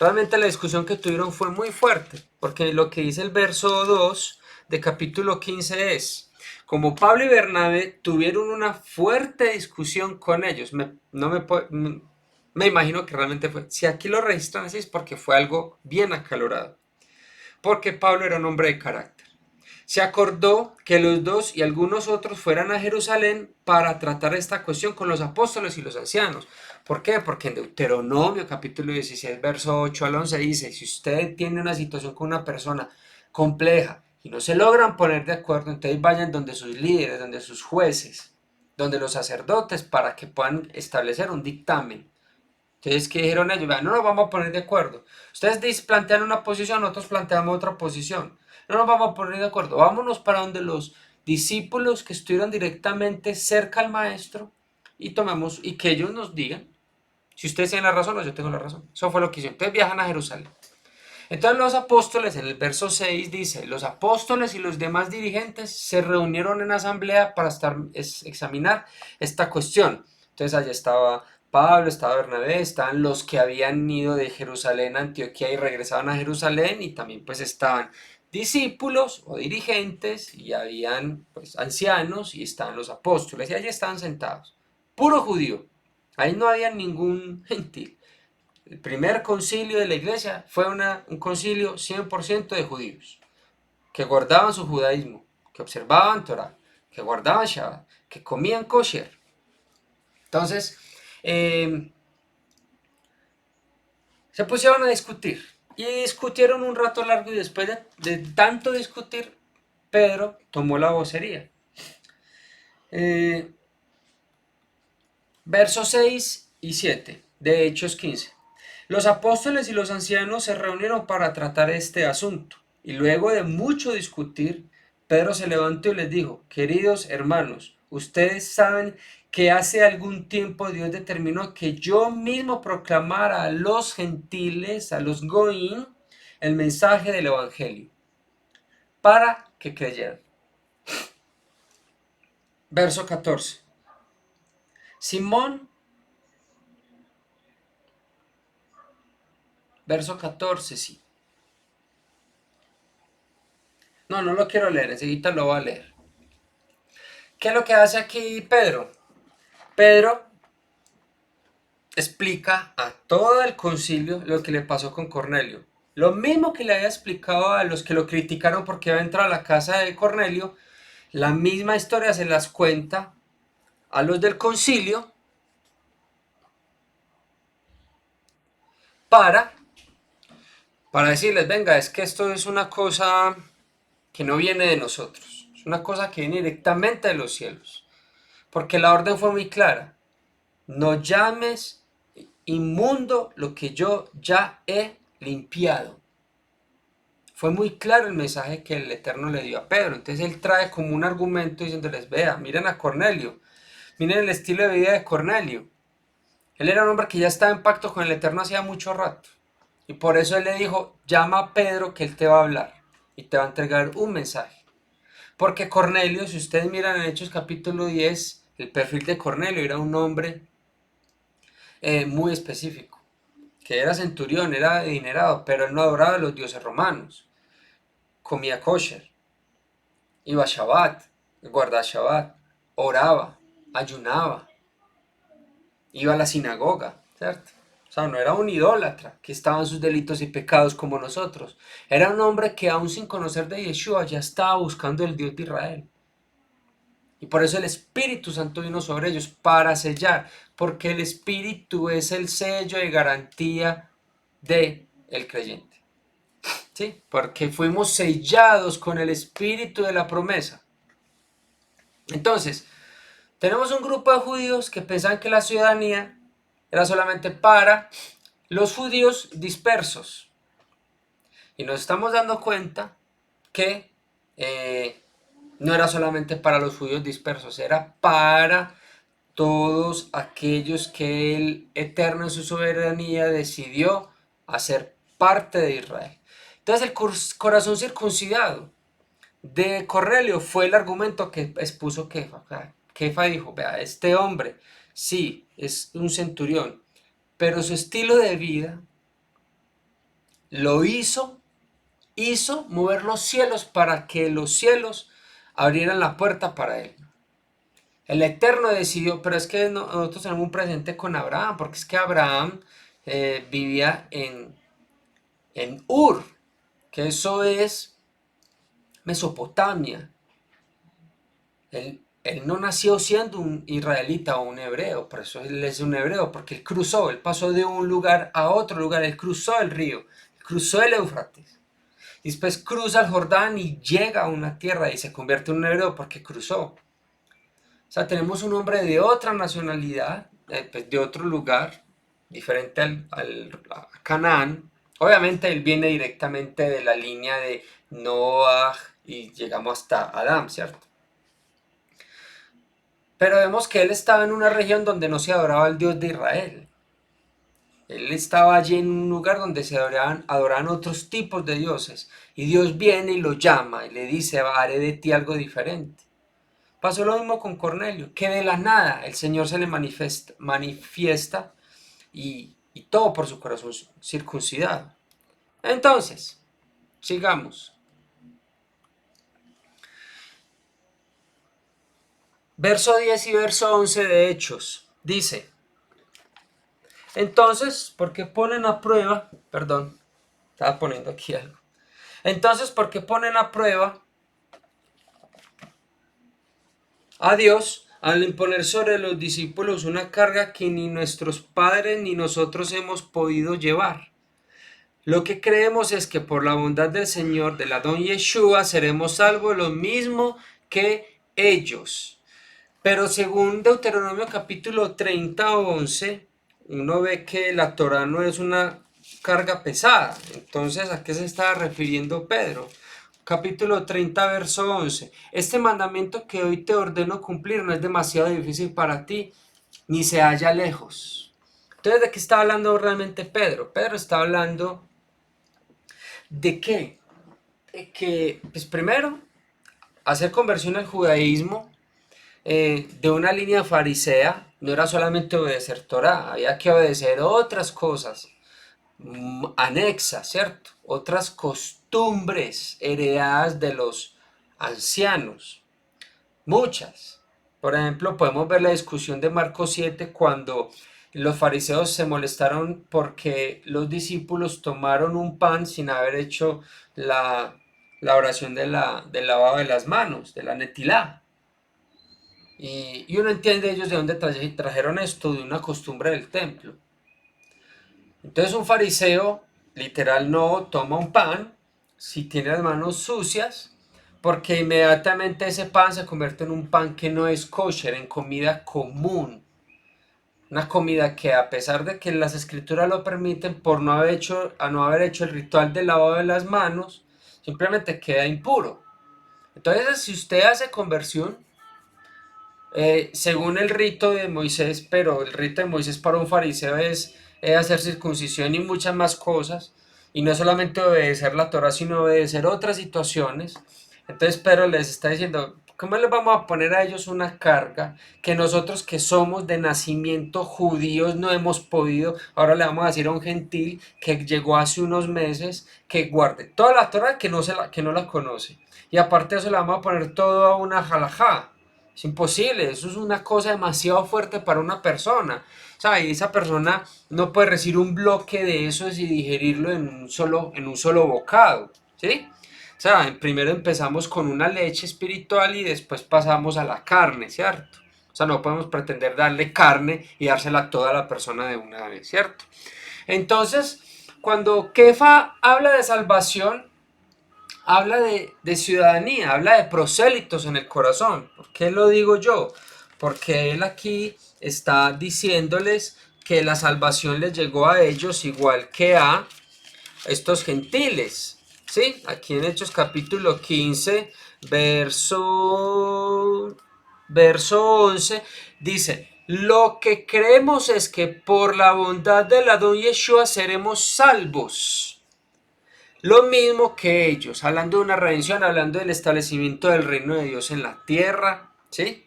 Realmente la discusión que tuvieron fue muy fuerte, porque lo que dice el verso 2 de capítulo 15 es, como Pablo y Bernabé tuvieron una fuerte discusión con ellos, me imagino que realmente fue, si aquí lo registran así es porque fue algo bien acalorado, porque Pablo era un hombre de carácter. Se acordó que los dos y algunos otros fueran a Jerusalén para tratar esta cuestión con los apóstoles y los ancianos. ¿Por qué? Porque en Deuteronomio capítulo 16, verso 8 al 11 dice, si usted tiene una situación con una persona compleja y no se logran poner de acuerdo, entonces vayan donde sus líderes, donde sus jueces, donde los sacerdotes para que puedan establecer un dictamen. Entonces, ¿qué dijeron ellos? No nos vamos a poner de acuerdo. Ustedes plantean una posición, nosotros planteamos otra posición. No nos vamos a poner de acuerdo. Vámonos para donde los discípulos que estuvieron directamente cerca al maestro y tomemos y que ellos nos digan si ustedes tienen la razón o yo tengo la razón. Eso fue lo que hicieron. Entonces viajan a Jerusalén. Entonces los apóstoles, en el verso 6 dice, los apóstoles y los demás dirigentes se reunieron en asamblea para examinar esta cuestión. Entonces allá estaba Pablo, estaba Bernabé, estaban los que habían ido de Jerusalén a Antioquía y regresaban a Jerusalén, y también pues estaban discípulos o dirigentes, y habían pues ancianos, y estaban los apóstoles, y allí estaban sentados. Puro judío, ahí no había ningún gentil. El primer concilio de la iglesia fue un concilio 100% de judíos, que guardaban su judaísmo, que observaban Torah, que guardaban Shabbat, que comían kosher. Entonces, se pusieron a discutir. Y discutieron un rato largo, y después de tanto discutir, Pedro tomó la vocería. Versos 6 y 7 de Hechos 15. Los apóstoles y los ancianos se reunieron para tratar este asunto, y luego de mucho discutir, Pedro se levantó y les dijo, queridos hermanos, ustedes saben que hace algún tiempo Dios determinó que yo mismo proclamara a los gentiles, a los goín, el mensaje del Evangelio para que creyeran. Verso 14. Simón, verso 14, sí. No lo quiero leer, enseguida lo voy a leer. ¿Qué es lo que hace aquí Pedro? Pedro explica a todo el concilio lo que le pasó con Cornelio. Lo mismo que le había explicado a los que lo criticaron porque iba a entrar a la casa de Cornelio, la misma historia se las cuenta a los del concilio para, para decirles, venga, es que esto es una cosa que no viene de nosotros, es una cosa que viene directamente de los cielos, porque la orden fue muy clara, no llames inmundo lo que yo ya he limpiado. Fue muy claro el mensaje que el Eterno le dio a Pedro. Entonces él trae como un argumento diciéndoles, vea, miren a Cornelio, miren el estilo de vida de Cornelio. Él era un hombre que ya estaba en pacto con el Eterno hacía mucho rato. Y por eso él le dijo, llama a Pedro que él te va a hablar y te va a entregar un mensaje. Porque Cornelio, si ustedes miran en Hechos capítulo 10, el perfil de Cornelio era un hombre muy específico, que era centurión, era adinerado, pero él no adoraba a los dioses romanos, comía kosher, iba a Shabbat, guardaba Shabbat, oraba, ayunaba, iba a la sinagoga, ¿cierto? O sea, no era un idólatra que estaba en sus delitos y pecados como nosotros. Era un hombre que aún sin conocer de Yeshua ya estaba buscando el Dios de Israel. Y por eso el Espíritu Santo vino sobre ellos para sellar, porque el Espíritu es el sello de garantía de el creyente. ¿Sí? Porque fuimos sellados con el Espíritu de la promesa. Entonces, tenemos un grupo de judíos que pensaban que la ciudadanía era solamente para los judíos dispersos. Y nos estamos dando cuenta que no era solamente para los judíos dispersos, era para todos aquellos que el Eterno en su soberanía decidió hacer parte de Israel. Entonces el corazón circuncidado de Cornelio fue el argumento que expuso Kefa. Kefa dijo, vea, este hombre sí es un centurión, pero su estilo de vida lo hizo mover los cielos para que los cielos abrieran la puerta para él. El Eterno decidió, pero es que nosotros tenemos un presente con Abraham, porque es que Abraham vivía en Ur, que eso es Mesopotamia. Él no nació siendo un israelita o un hebreo, por eso él es un hebreo, porque él cruzó, él pasó de un lugar a otro lugar, él cruzó el río, cruzó el Éufrates, y después cruza el Jordán y llega a una tierra y se convierte en un hebreo porque cruzó. O sea, tenemos un hombre de otra nacionalidad, pues de otro lugar, diferente a Canaán. Obviamente él viene directamente de la línea de Noah y llegamos hasta Adán, ¿cierto? Pero vemos que él estaba en una región donde no se adoraba al Dios de Israel. Él estaba allí en un lugar donde se adoraban otros tipos de dioses. Y Dios viene y lo llama y le dice, haré de ti algo diferente. Pasó lo mismo con Cornelio, que de la nada el Señor se le manifiesta y todo por su corazón circuncidado. Entonces, sigamos. Verso 10 y verso 11 de Hechos. Dice, entonces, ¿por qué ponen a prueba? Perdón, estaba poniendo aquí algo. Entonces, ¿por qué ponen a prueba a Dios al imponer sobre los discípulos una carga que ni nuestros padres ni nosotros hemos podido llevar? Lo que creemos es que por la bondad del Señor, del Adón Yeshua, seremos salvos lo mismo que ellos. Pero según Deuteronomio capítulo 30 o 11, uno ve que la Torah no es una carga pesada. Entonces, ¿a qué se está refiriendo Pedro? Capítulo 30, verso 11. Este mandamiento que hoy te ordeno cumplir no es demasiado difícil para ti, ni se halla lejos. Entonces, ¿de qué está hablando realmente Pedro? Pedro está hablando ¿De qué? Que, pues primero, hacer conversión al judaísmo de una línea farisea no era solamente obedecer Torah, había que obedecer otras cosas anexas, ¿cierto? Otras costumbres heredadas de los ancianos, muchas. Por ejemplo, podemos ver la discusión de Marcos 7 cuando los fariseos se molestaron porque los discípulos tomaron un pan sin haber hecho la oración del lavado de las manos, de la netilá. Y uno entiende ellos de dónde trajeron esto, de una costumbre del templo. Entonces un fariseo literal no toma un pan si tiene las manos sucias, porque inmediatamente ese pan se convierte en un pan que no es kosher, en comida común. Una comida que a pesar de que las escrituras lo permiten, por no haber hecho el ritual del lavado de las manos, simplemente queda impuro. Entonces si usted hace conversión, según el rito de Moisés, pero el rito de Moisés para un fariseo es hacer circuncisión y muchas más cosas, y no solamente obedecer la Torah, sino obedecer otras situaciones. Entonces Pedro les está diciendo, ¿cómo les vamos a poner a ellos una carga que nosotros que somos de nacimiento judíos no hemos podido? Ahora le vamos a decir a un gentil que llegó hace unos meses que guarde toda la Torah que no la conoce. Y aparte de eso le vamos a poner todo a una halajá. Es imposible, eso es una cosa demasiado fuerte para una persona. O sea, y esa persona no puede recibir un bloque de eso y digerirlo en un solo bocado, ¿sí? O sea, primero empezamos con una leche espiritual y después pasamos a la carne, ¿cierto? O sea, no podemos pretender darle carne y dársela a toda la persona de una vez, ¿cierto? Entonces, cuando Kefa habla de salvación, habla de ciudadanía, habla de prosélitos en el corazón. ¿Por qué lo digo yo? Porque él aquí está diciéndoles que la salvación les llegó a ellos igual que a estos gentiles. ¿Sí? Aquí en Hechos capítulo 15, verso 11, dice, lo que creemos es que por la bondad de la don Yeshua seremos salvos. Lo mismo que ellos, hablando de una redención, hablando del establecimiento del reino de Dios en la tierra, ¿sí?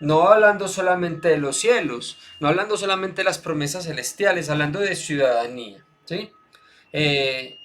No hablando solamente de los cielos, no hablando solamente de las promesas celestiales, hablando de ciudadanía, ¿sí? Eh,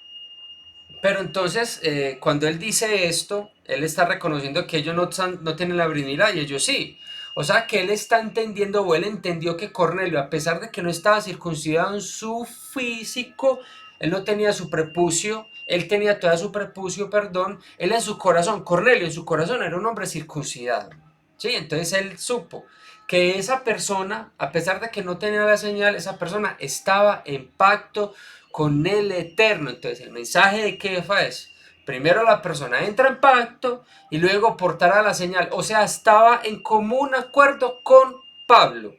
pero entonces, cuando él dice esto, él está reconociendo que ellos no tienen la virginidad y ellos sí. O sea que él está entendiendo o él entendió que Cornelio, a pesar de que no estaba circuncidado en su físico, él no tenía su prepucio, él tenía toda su prepucio, perdón, él en su corazón, Cornelio en su corazón era un hombre circuncidado. Sí, entonces él supo que esa persona, a pesar de que no tenía la señal, esa persona estaba en pacto con el Eterno. Entonces el mensaje de Kefa es, primero la persona entra en pacto y luego portará la señal. O sea, estaba en común acuerdo con Pablo.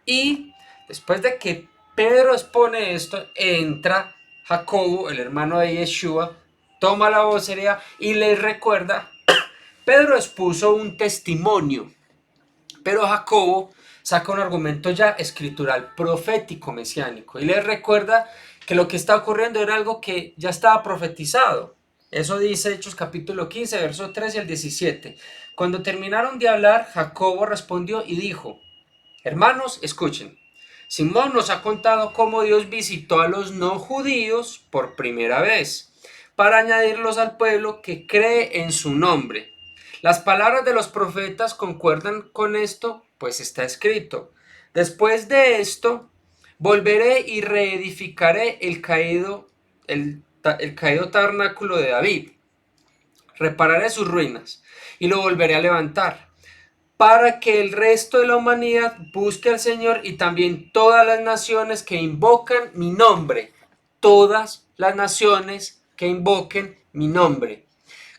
Y después de que Pedro expone esto, entra Jacobo, el hermano de Yeshua, toma la vocería y le recuerda, Pedro expuso un testimonio, pero Jacobo saca un argumento ya escritural, profético, mesiánico, y le recuerda que lo que está ocurriendo era algo que ya estaba profetizado. Eso dice Hechos capítulo 15, verso 13 al 17. Cuando terminaron de hablar, Jacobo respondió y dijo, hermanos, escuchen. Simón nos ha contado cómo Dios visitó a los no judíos por primera vez, para añadirlos al pueblo que cree en su nombre. Las palabras de los profetas concuerdan con esto, pues está escrito. Después de esto, volveré y reedificaré el caído tabernáculo de David. Repararé sus ruinas y lo volveré a levantar para que el resto de la humanidad busque al Señor y también todas las naciones que invocan mi nombre. Todas las naciones que invoquen mi nombre.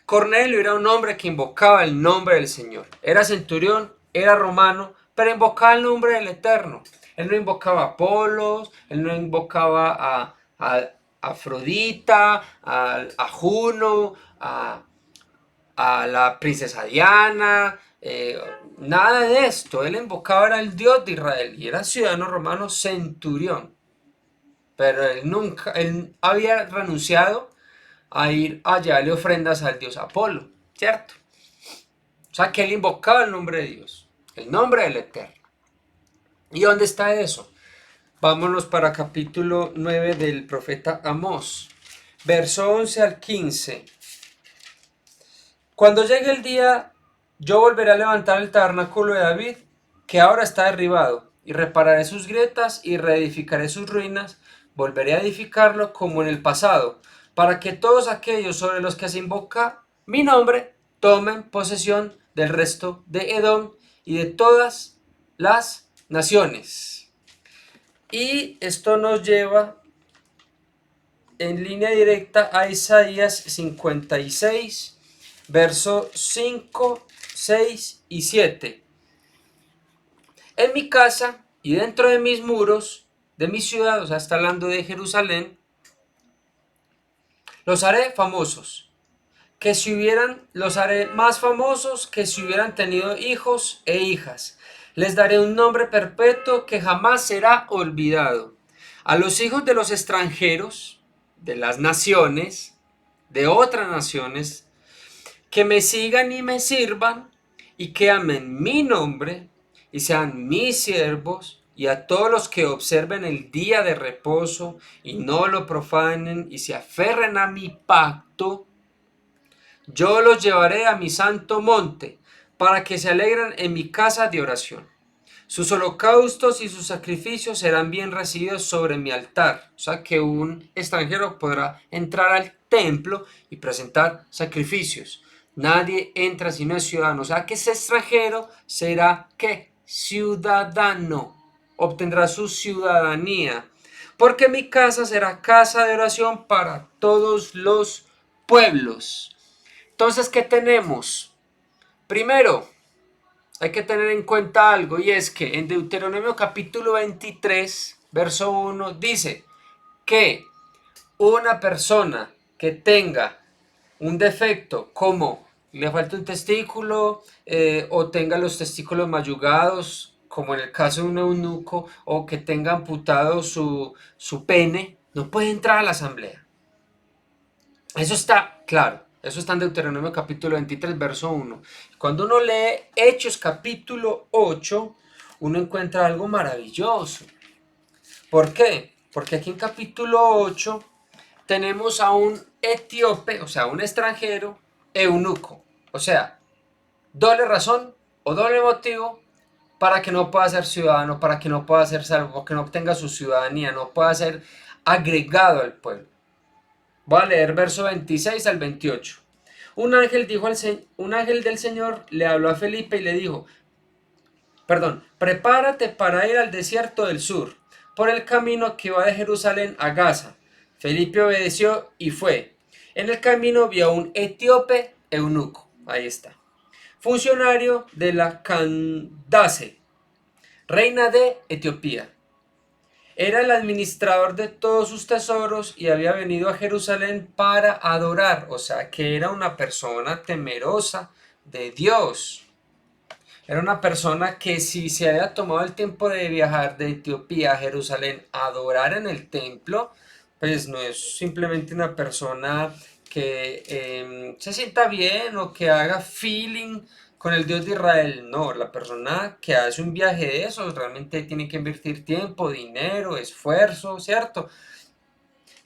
Cornelio era un hombre que invocaba el nombre del Señor. Era centurión, era romano, pero invocaba el nombre del Eterno. Él no invocaba a Apolos, él no invocaba a Afrodita, a Juno, a la princesa Diana, nada de esto. Él invocaba al Dios de Israel y era ciudadano romano centurión. pero él había renunciado a ir a llevarle ofrendas al dios Apolo, ¿cierto? O sea, que él invocaba el nombre de Dios, el nombre del Eterno. ¿Y dónde está eso? Vámonos para capítulo 9 del profeta Amós, verso 11 al 15. Cuando llegue el día, yo volveré a levantar el tabernáculo de David, que ahora está derribado, y repararé sus grietas y reedificaré sus ruinas, volveré a edificarlo como en el pasado, para que todos aquellos sobre los que se invoca mi nombre tomen posesión del resto de Edom y de todas las naciones. Y esto nos lleva en línea directa a Isaías 56, versos 5, 6 y 7. En mi casa y dentro de mis muros, de mi ciudad, o sea, está hablando de Jerusalén, los haré famosos. Los haré más famosos que si hubieran tenido hijos e hijas. Les daré un nombre perpetuo que jamás será olvidado. A los hijos de los extranjeros, de las naciones, de otras naciones, que me sigan y me sirvan, y que amen mi nombre, y sean mis siervos, y a todos los que observen el día de reposo, y no lo profanen, y se aferren a mi pacto, yo los llevaré a mi santo monte, para que se alegren en mi casa de oración. Sus holocaustos y sus sacrificios serán bien recibidos sobre mi altar. O sea que un extranjero podrá entrar al templo y presentar sacrificios. Nadie entra si no es ciudadano. O sea que ese extranjero será ¿qué? Ciudadano. Obtendrá su ciudadanía. Porque mi casa será casa de oración para todos los pueblos. Entonces, ¿qué tenemos? Primero, hay que tener en cuenta algo, y es que en Deuteronomio capítulo 23, verso 1, dice que una persona que tenga un defecto como le falta un testículo o tenga los testículos mayugados, como en el caso de un eunuco, o que tenga amputado su pene, no puede entrar a la asamblea. Eso está claro. Eso está en Deuteronomio capítulo 23, verso 1. Cuando uno lee Hechos capítulo 8, uno encuentra algo maravilloso. ¿Por qué? Porque aquí en capítulo 8 tenemos a un etíope, o sea, un extranjero, eunuco. O sea, doble razón o doble motivo para que no pueda ser ciudadano, para que no pueda ser salvo, que no obtenga su ciudadanía, no pueda ser agregado al pueblo. Voy a leer verso 26 al 28. Un ángel del Señor le habló a Felipe y le dijo, prepárate para ir al desierto del sur, por el camino que va de Jerusalén a Gaza. Felipe obedeció y fue. En el camino vio a un etíope eunuco, ahí está, funcionario de la Candace, reina de Etiopía. Era el administrador de todos sus tesoros y había venido a Jerusalén para adorar, o sea que era una persona temerosa de Dios. Era una persona que si se había tomado el tiempo de viajar de Etiopía a Jerusalén a adorar en el templo, pues no es simplemente una persona que se sienta bien o que haga feeling con el Dios de Israel. No, la persona que hace un viaje de esos realmente tiene que invertir tiempo, dinero, esfuerzo, ¿cierto?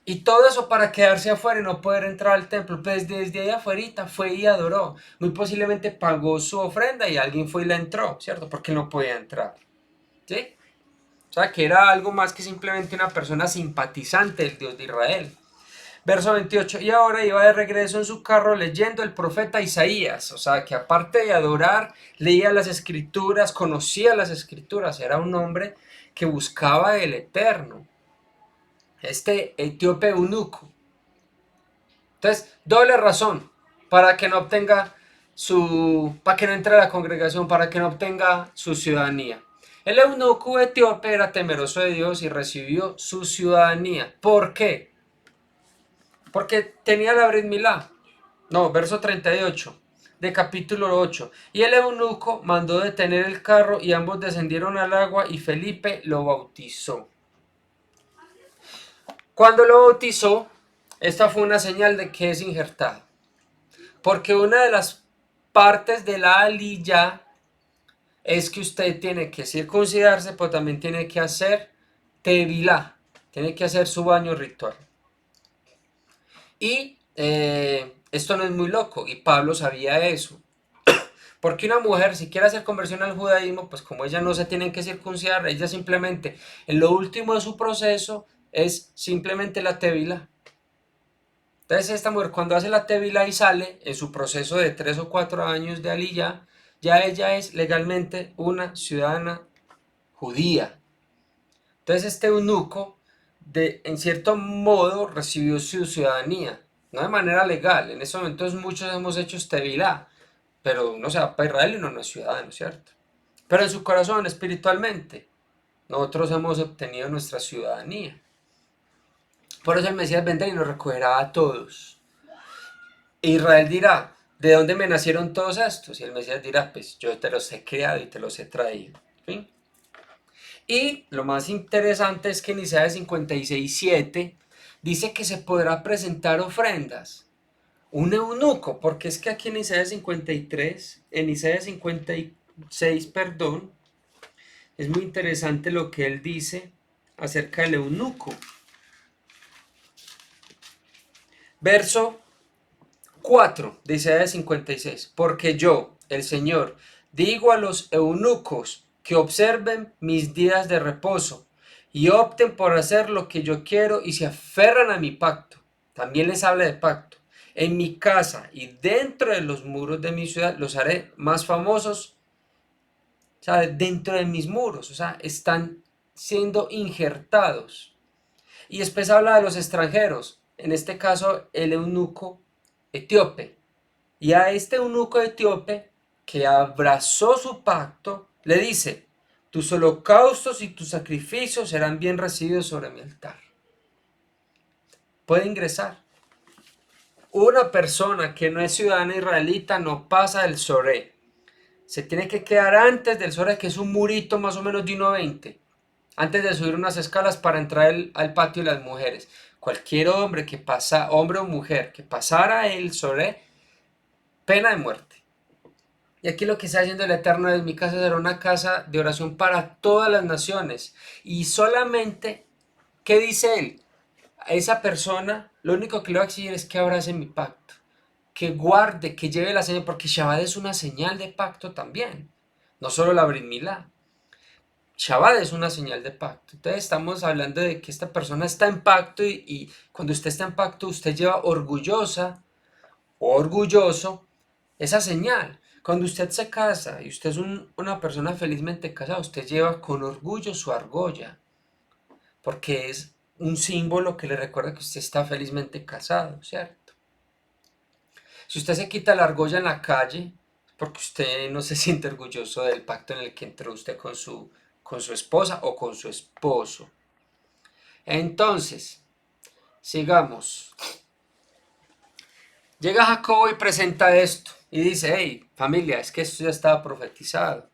Y todo eso para quedarse afuera y no poder entrar al templo. Pues desde ahí afuera fue y adoró. Muy posiblemente pagó su ofrenda y alguien fue y la entró, ¿cierto? Porque no podía entrar. ¿Sí? O sea, que era algo más que simplemente una persona simpatizante del Dios de Israel. Verso 28. Y ahora iba de regreso en su carro leyendo el profeta Isaías. O sea, que aparte de adorar, leía las escrituras, conocía las escrituras. Era un hombre que buscaba el Eterno. Este etíope eunuco. Entonces, doble razón para que no obtenga para que no entre a la congregación, para que no obtenga su ciudadanía. El eunuco etíope era temeroso de Dios y recibió su ciudadanía. ¿Por qué? Porque tenía la Brit Milá. No, verso 38 de capítulo 8. Y el eunuco mandó detener el carro y ambos descendieron al agua y Felipe lo bautizó. Cuando lo bautizó, esta fue una señal de que es injertado. Porque una de las partes de la aliyá es que usted tiene que circuncidarse, pero también tiene que hacer tevilá, tiene que hacer su baño ritual. Y esto no es muy loco, y Pablo sabía eso. Porque una mujer, si quiere hacer conversión al judaísmo, pues como ella no se tiene que circuncidar, ella simplemente, en lo último de su proceso, es simplemente la tevila. Entonces esta mujer cuando hace la tevila y sale, en su proceso de 3 o 4 años de aliyá, ya ella es legalmente una ciudadana judía. Entonces este eunuco, en cierto modo, recibió su ciudadanía, no de manera legal. En estos momentos muchos hemos hecho tevilá, pero uno se va para Israel y uno no es ciudadano, ¿cierto? Pero en su corazón, espiritualmente, nosotros hemos obtenido nuestra ciudadanía. Por eso el Mesías vendrá y nos recogerá a todos. Israel dirá, ¿de dónde me nacieron todos estos? Y el Mesías dirá, pues yo te los he creado y te los he traído. ¿Sí? Y lo más interesante es que en Isaías 56:7 dice que se podrá presentar ofrendas. Un eunuco, porque es que aquí en Isaías 53, en Isaías 56, perdón, es muy interesante lo que él dice acerca del eunuco. Verso 4 de Isaías 56. Porque yo, el Señor, digo a los eunucos que observen mis días de reposo y opten por hacer lo que yo quiero y se aferran a mi pacto. También les habla de pacto. En mi casa y dentro de los muros de mi ciudad los haré más famosos. O sea, dentro de mis muros. O sea, están siendo injertados. Y después habla de los extranjeros. En este caso, el eunuco etíope. Y a este eunuco etíope que abrazó su pacto, le dice, tus holocaustos y tus sacrificios serán bien recibidos sobre mi altar. Puede ingresar. Una persona que no es ciudadana israelita no pasa del Soré. Se tiene que quedar antes del Soré, que es un murito más o menos de 1,20. Antes de subir unas escalas para entrar al patio de las mujeres. Cualquier hombre que pasa, hombre o mujer, que pasara el Soré, pena de muerte. Y aquí lo que está haciendo el Eterno es: mi casa será una casa de oración para todas las naciones. Y solamente, ¿qué dice él? A esa persona lo único que le va a exigir es que abrace mi pacto, que guarde, que lleve la señal, porque Shabbat es una señal de pacto también, no solo la Brit Milá. Shabbat es una señal de pacto. Entonces estamos hablando de que esta persona está en pacto y cuando usted está en pacto usted lleva orgullosa o orgulloso esa señal. Cuando usted se casa y usted es una persona felizmente casada, usted lleva con orgullo su argolla, porque es un símbolo que le recuerda que usted está felizmente casado, ¿cierto? Si usted se quita la argolla en la calle, porque usted no se siente orgulloso del pacto en el que entró usted con su esposa o con su esposo. Entonces, sigamos. Llega Jacobo y presenta esto y dice, hey, familia, es que esto ya estaba profetizado.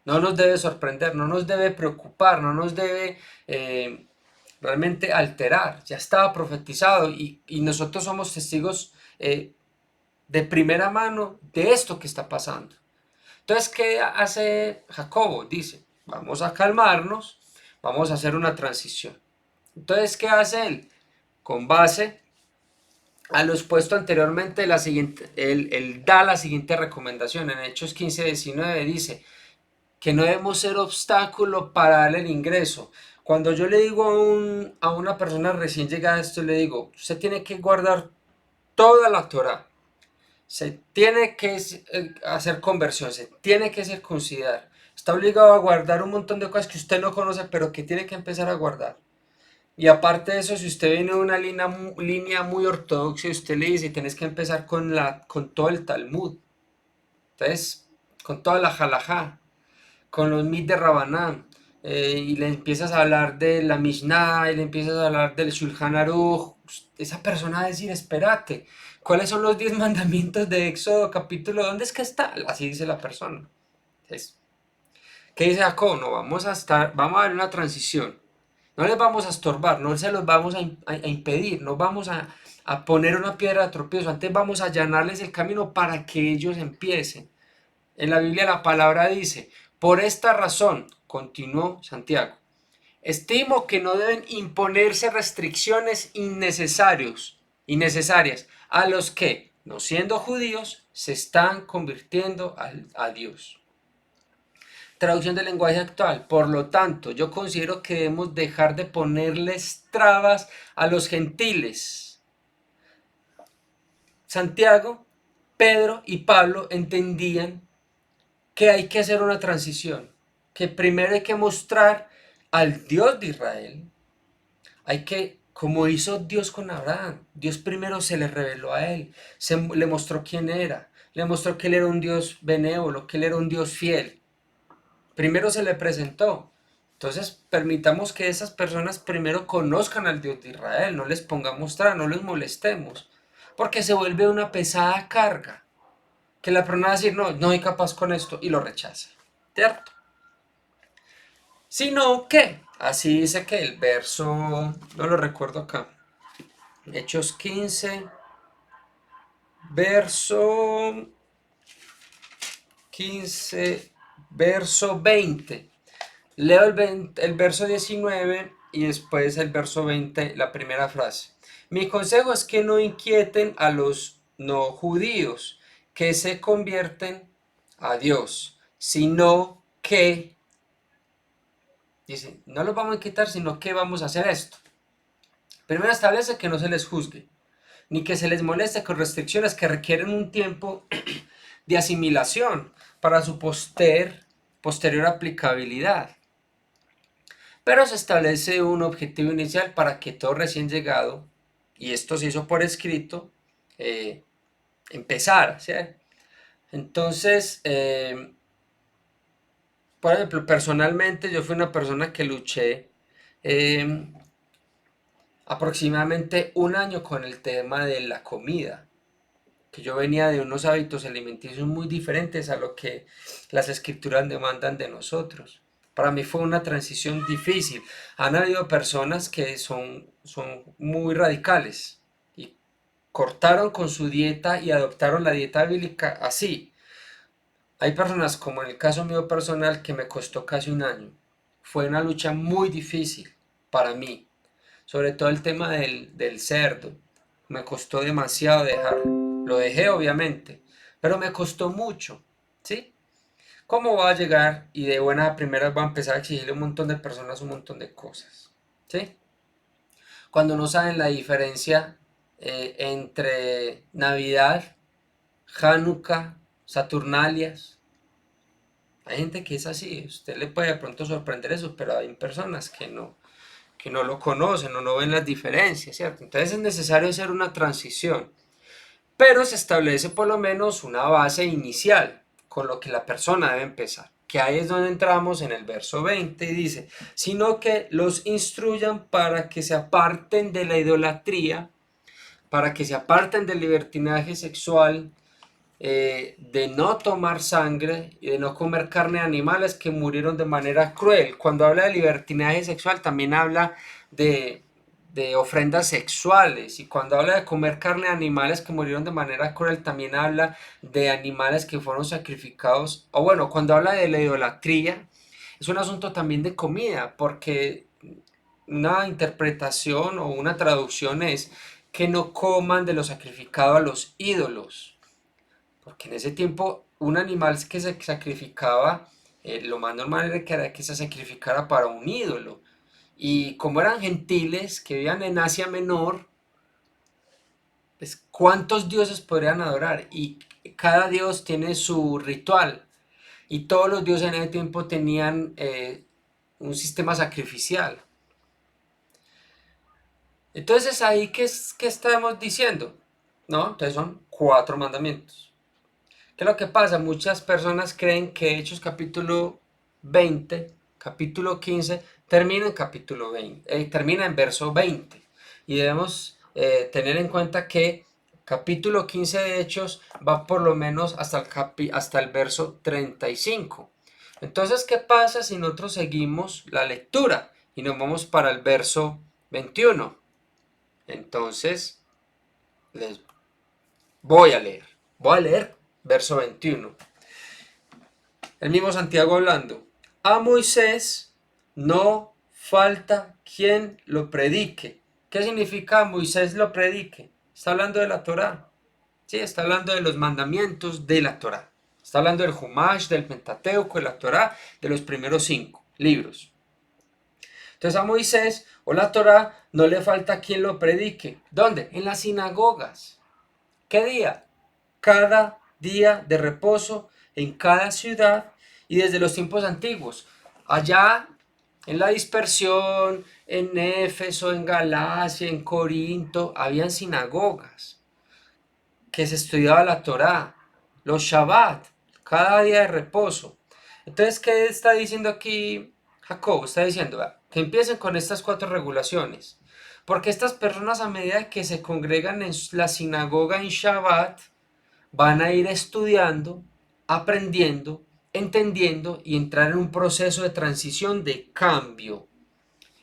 No nos debe sorprender, no nos debe preocupar, no nos debe realmente alterar. Ya estaba profetizado y nosotros somos testigos de primera mano de esto que está pasando. Entonces, ¿qué hace Jacobo? Dice, vamos a calmarnos, vamos a hacer una transición. Entonces, ¿qué hace él? Con base a lo expuesto anteriormente, él da la siguiente recomendación. En Hechos 15:19 dice que no debemos ser obstáculo para darle el ingreso. Cuando yo le digo a una persona recién llegada esto, le digo, usted tiene que guardar toda la Torah. Se tiene que hacer conversión, se tiene que circuncidar. Está obligado a guardar un montón de cosas que usted no conoce, pero que tiene que empezar a guardar. Y aparte de eso, si usted viene de una línea muy ortodoxa y usted le dice, tienes que empezar con todo el Talmud. Entonces, con toda la halajá, con los mit de Rabanán, y le empiezas a hablar de la Mishnah, y le empiezas a hablar del Shulchan Aruch, esa persona va a decir, espérate, ¿cuáles son los 10 mandamientos de Éxodo capítulo? ¿Dónde es que está? Así dice la persona. Entonces, ¿qué dice Jacob? No, vamos a ver una transición. No les vamos a estorbar, no se los vamos a impedir, no vamos a poner una piedra de tropiezo, antes vamos a allanarles el camino para que ellos empiecen. En la Biblia la palabra dice, por esta razón, continuó Santiago, estimo que no deben imponerse restricciones innecesarias a los que, no siendo judíos, se están convirtiendo a Dios. Traducción del lenguaje actual. Por lo tanto, yo considero que debemos dejar de ponerles trabas a los gentiles. Santiago, Pedro y Pablo entendían que hay que hacer una transición, que primero hay que mostrar al Dios de Israel, hay que, como hizo Dios con Abraham, Dios primero se le reveló a él, le mostró quién era, le mostró que él era un Dios benévolo, que él era un Dios fiel. Primero se le presentó. Entonces, permitamos que esas personas primero conozcan al Dios de Israel, no les pongamos trabas, no les molestemos, porque se vuelve una pesada carga, que la persona va a decir, no, no soy capaz con esto, y lo rechaza, ¿cierto? Sino que, así dice que el verso, no lo recuerdo acá, Hechos 15, verso 15, verso 20. Leo el verso 19 y después el verso 20, la primera frase. Mi consejo es que no inquieten a los no judíos que se convierten a Dios, sino que, dice, no los vamos a inquietar, sino que vamos a hacer esto. Primero establece que no se les juzgue, ni que se les moleste con restricciones que requieren un tiempo de asimilación para su posterior aplicabilidad. Pero se establece un objetivo inicial para que todo recién llegado, y esto se hizo por escrito, empezara, ¿sí? Entonces, por ejemplo, personalmente yo fui una persona que luché aproximadamente un año con el tema de la comida, que yo venía de unos hábitos alimenticios muy diferentes a lo que las escrituras demandan de nosotros. Para mí fue una transición difícil. Han habido personas que son muy radicales y cortaron con su dieta y adoptaron la dieta bíblica así. Hay personas, como en el caso mío personal, que me costó casi un año. Fue una lucha muy difícil para mí, sobre todo el tema del cerdo. Me costó demasiado dejarlo. Lo dejé obviamente, pero me costó mucho, ¿sí? ¿Cómo va a llegar y de buena a primera va a empezar a exigirle a un montón de personas un montón de cosas? ¿Sí? Cuando no saben la diferencia entre Navidad, Hanukkah, Saturnalias. Hay gente que es así, usted le puede de pronto sorprender eso, pero hay personas que no lo conocen o no ven las diferencias, ¿cierto? Entonces es necesario hacer una transición, pero se establece por lo menos una base inicial con lo que la persona debe empezar, que ahí es donde entramos en el verso 20 y dice, sino que los instruyan para que se aparten de la idolatría, para que se aparten del libertinaje sexual, de no tomar sangre y de no comer carne de animales que murieron de manera cruel. Cuando habla de libertinaje sexual también habla de, de ofrendas sexuales, y cuando habla de comer carne de animales que murieron de manera cruel también habla de animales que fueron sacrificados, o bueno, cuando habla de la idolatría es un asunto también de comida, porque una interpretación o una traducción es que no coman de lo sacrificado a los ídolos, porque en ese tiempo un animal que se sacrificaba, lo más normal era que se sacrificara para un ídolo. Y como eran gentiles que vivían en Asia Menor, pues ¿cuántos dioses podrían adorar? Y cada dios tiene su ritual. Y todos los dioses en ese tiempo tenían un sistema sacrificial. Entonces ahí, ¿qué estamos diciendo? ¿No? Entonces son 4 mandamientos. ¿Qué es lo que pasa? Muchas personas creen que Hechos capítulo 20, capítulo 15, termina en capítulo 20, termina en verso 20. Y debemos tener en cuenta que capítulo 15 de Hechos va por lo menos hasta el verso 35. Entonces, ¿qué pasa si nosotros seguimos la lectura? y nos vamos para el verso 21. Entonces, les voy a leer. Voy a leer verso 21. El mismo Santiago hablando. A Moisés no falta quien lo predique. ¿Qué significa Moisés lo predique? Está hablando de la Torá. Sí, está hablando de los mandamientos de la Torá. Está hablando del Humash, del Pentateuco, de la Torá, de los primeros 5 libros. Entonces a Moisés o la Torá no le falta quien lo predique. ¿Dónde? En las sinagogas. ¿Qué día? Cada día de reposo en cada ciudad y desde los tiempos antiguos. Allá en la dispersión, en Éfeso, en Galacia, en Corinto, habían sinagogas que se estudiaba la Torá, los Shabbat, cada día de reposo. Entonces, ¿qué está diciendo aquí Jacob? Está diciendo que empiecen con estas 4 regulaciones. Porque estas personas, a medida que se congregan en la sinagoga en Shabbat, van a ir estudiando, aprendiendo, entendiendo y entrar en un proceso de transición, de cambio,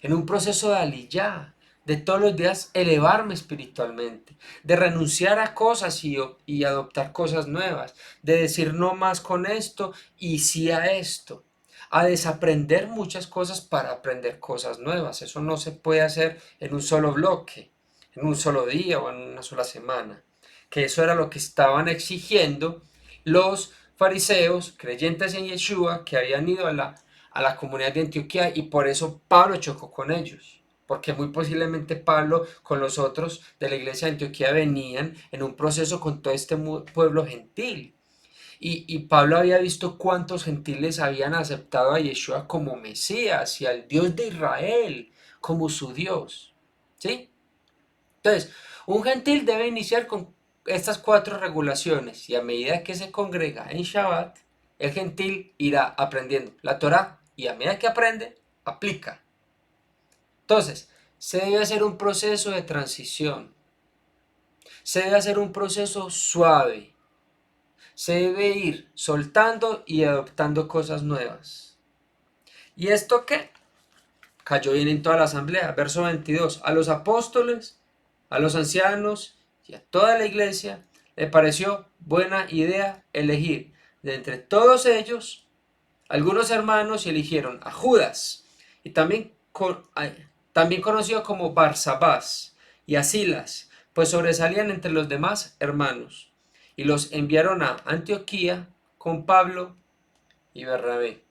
en un proceso de aliyah, de todos los días elevarme espiritualmente, de renunciar a cosas y adoptar cosas nuevas, de decir no más con esto y sí a esto, a desaprender muchas cosas para aprender cosas nuevas. Eso no se puede hacer en un solo bloque, en un solo día o en una sola semana. Que eso era lo que estaban exigiendo los fariseos creyentes en Yeshua que habían ido a la comunidad de Antioquía y por eso Pablo chocó con ellos. Porque muy posiblemente Pablo con los otros de la iglesia de Antioquía venían en un proceso con todo este pueblo gentil. Y Pablo había visto cuántos gentiles habían aceptado a Yeshua como Mesías y al Dios de Israel como su Dios. ¿Sí? Entonces, un gentil debe iniciar con estas 4 regulaciones y a medida que se congrega en Shabbat, el gentil irá aprendiendo la Torah y a medida que aprende, aplica. Entonces, se debe hacer un proceso de transición, se debe hacer un proceso suave, se debe ir soltando y adoptando cosas nuevas. ¿Y esto qué? Cayó bien en toda la asamblea. Verso 22. A los apóstoles, a los ancianos y a toda la iglesia le pareció buena idea elegir de entre todos ellos algunos hermanos y eligieron a Judas y también conocido como Barsabás y a Silas, pues sobresalían entre los demás hermanos, y los enviaron a Antioquía con Pablo y Bernabé.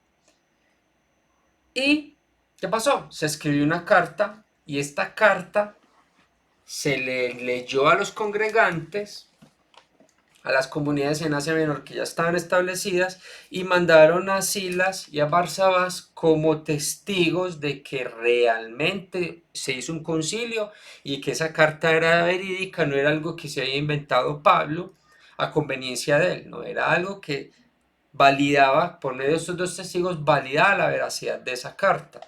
¿Y qué pasó? Se escribió una carta y esta carta se le leyó a los congregantes, a las comunidades en Asia Menor que ya estaban establecidas y mandaron a Silas y a Barsabás como testigos de que realmente se hizo un concilio y que esa carta era verídica, no era algo que se había inventado Pablo a conveniencia de él, no era algo que validaba, por medio de estos 2 testigos, validaba la veracidad de esa carta.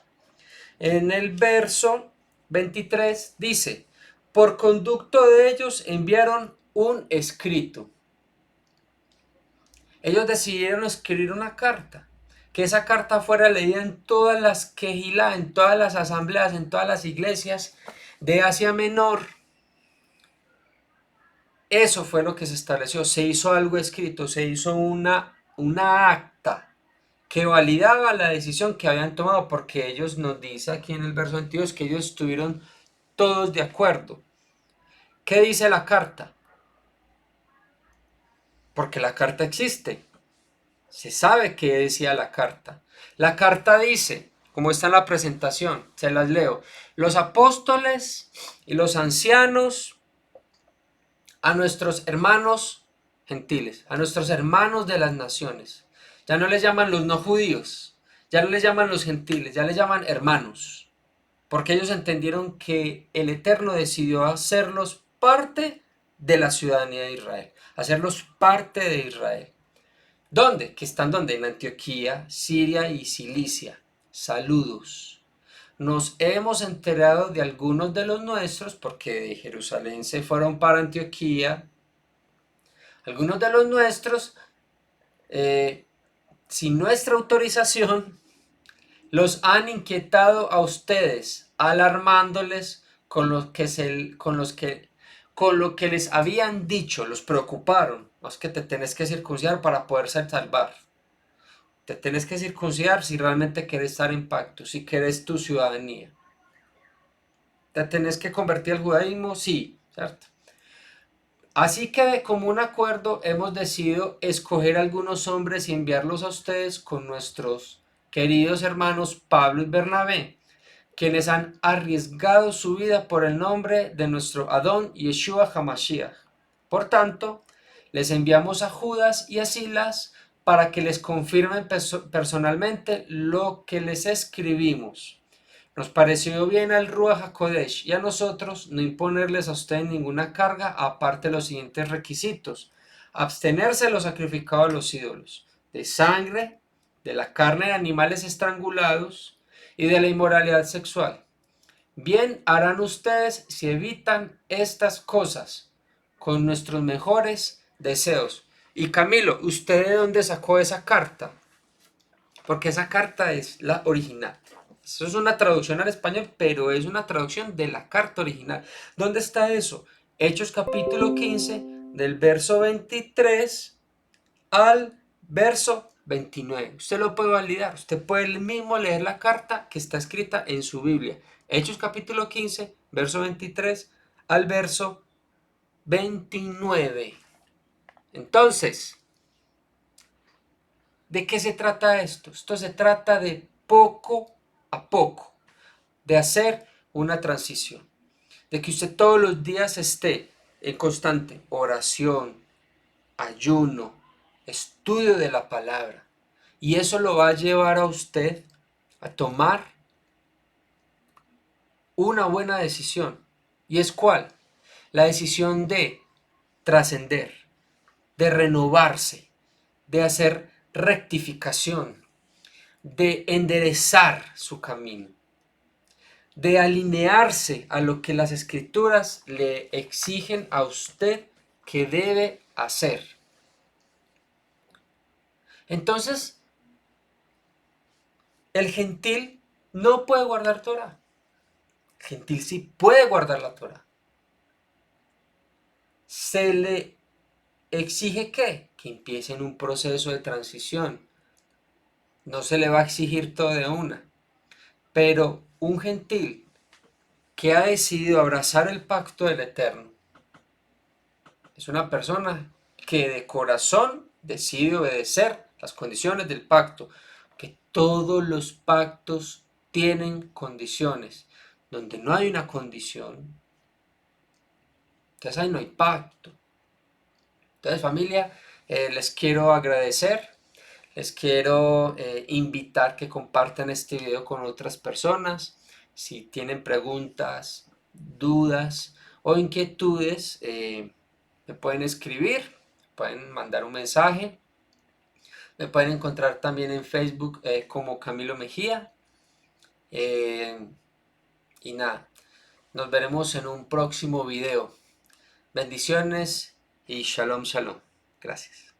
En el verso 23 dice, por conducto de ellos enviaron un escrito. Ellos decidieron escribir una carta, que esa carta fuera leída en todas las quejilá, en todas las asambleas, en todas las iglesias de Asia Menor. Eso fue lo que se estableció, se hizo algo escrito, se hizo una acta que validaba la decisión que habían tomado, porque ellos nos dice aquí en el verso 22 que ellos estuvieron todos de acuerdo. ¿Qué dice la carta? Porque la carta existe. Se sabe qué decía la carta. La carta dice, como está en la presentación, se las leo. Los apóstoles y los ancianos a nuestros hermanos gentiles, a nuestros hermanos de las naciones. Ya no les llaman los no judíos, ya no les llaman los gentiles, ya les llaman hermanos. Porque ellos entendieron que el Eterno decidió hacerlos parte de la ciudadanía de Israel, hacerlos parte de Israel. ¿Dónde? Que están donde? En Antioquía, Siria y Cilicia. Saludos. Nos hemos enterado de algunos de los nuestros, porque de Jerusalén se fueron para Antioquía. Algunos de los nuestros, sin nuestra autorización, los han inquietado a ustedes, alarmándoles con lo que les habían dicho, los preocuparon. No es que te tenés que circuncidar para poder ser salvar. Te tenés que circuncidar si realmente querés estar en pacto, si querés tu ciudadanía. Te tenés que convertir al judaísmo, sí, ¿cierto? Así que de común acuerdo hemos decidido escoger algunos hombres y enviarlos a ustedes con nuestros queridos hermanos Pablo y Bernabé, quienes han arriesgado su vida por el nombre de nuestro Adón Yeshua HaMashiach. Por tanto, les enviamos a Judas y a Silas para que les confirmen personalmente lo que les escribimos. Nos pareció bien al Ruach HaKodesh y a nosotros no imponerles a ustedes ninguna carga aparte de los siguientes requisitos: abstenerse de lo sacrificado a los ídolos, de sangre, de la carne de animales estrangulados y de la inmoralidad sexual. Bien harán ustedes si evitan estas cosas con nuestros mejores deseos. Y Camilo, ¿usted de dónde sacó esa carta? Porque esa carta es la original. Eso es una traducción al español, pero es una traducción de la carta original. ¿Dónde está eso? Hechos capítulo 15, del verso 23 al verso 29. Usted lo puede validar. Usted puede mismo leer la carta que está escrita en su Biblia. Hechos capítulo 15, verso 23 al verso 29. Entonces, ¿de qué se trata esto? Esto se trata de poco a poco, de hacer una transición, de que usted todos los días esté en constante oración, ayuno, estudio de la palabra. Y eso lo va a llevar a usted a tomar una buena decisión. ¿Y es cuál? La decisión de trascender, de renovarse, de hacer rectificación, de enderezar su camino, de alinearse a lo que las escrituras le exigen a usted que debe hacer. Entonces, el gentil no puede guardar Torah. El gentil sí puede guardar la Torah. Se le exige ¿qué? Que empiece en un proceso de transición. No se le va a exigir todo de una. Pero un gentil que ha decidido abrazar el pacto del Eterno es una persona que de corazón decide obedecer las condiciones del pacto, que todos los pactos tienen condiciones. Donde no hay una condición, entonces ahí no hay pacto. Entonces, familia, les quiero agradecer, les quiero invitar que compartan este video con otras personas. Si tienen preguntas, dudas o inquietudes, me pueden escribir, pueden mandar un mensaje. Me pueden encontrar también en Facebook como Camilo Mejía. Y nada, nos veremos en un próximo video. Bendiciones y shalom, shalom. Gracias.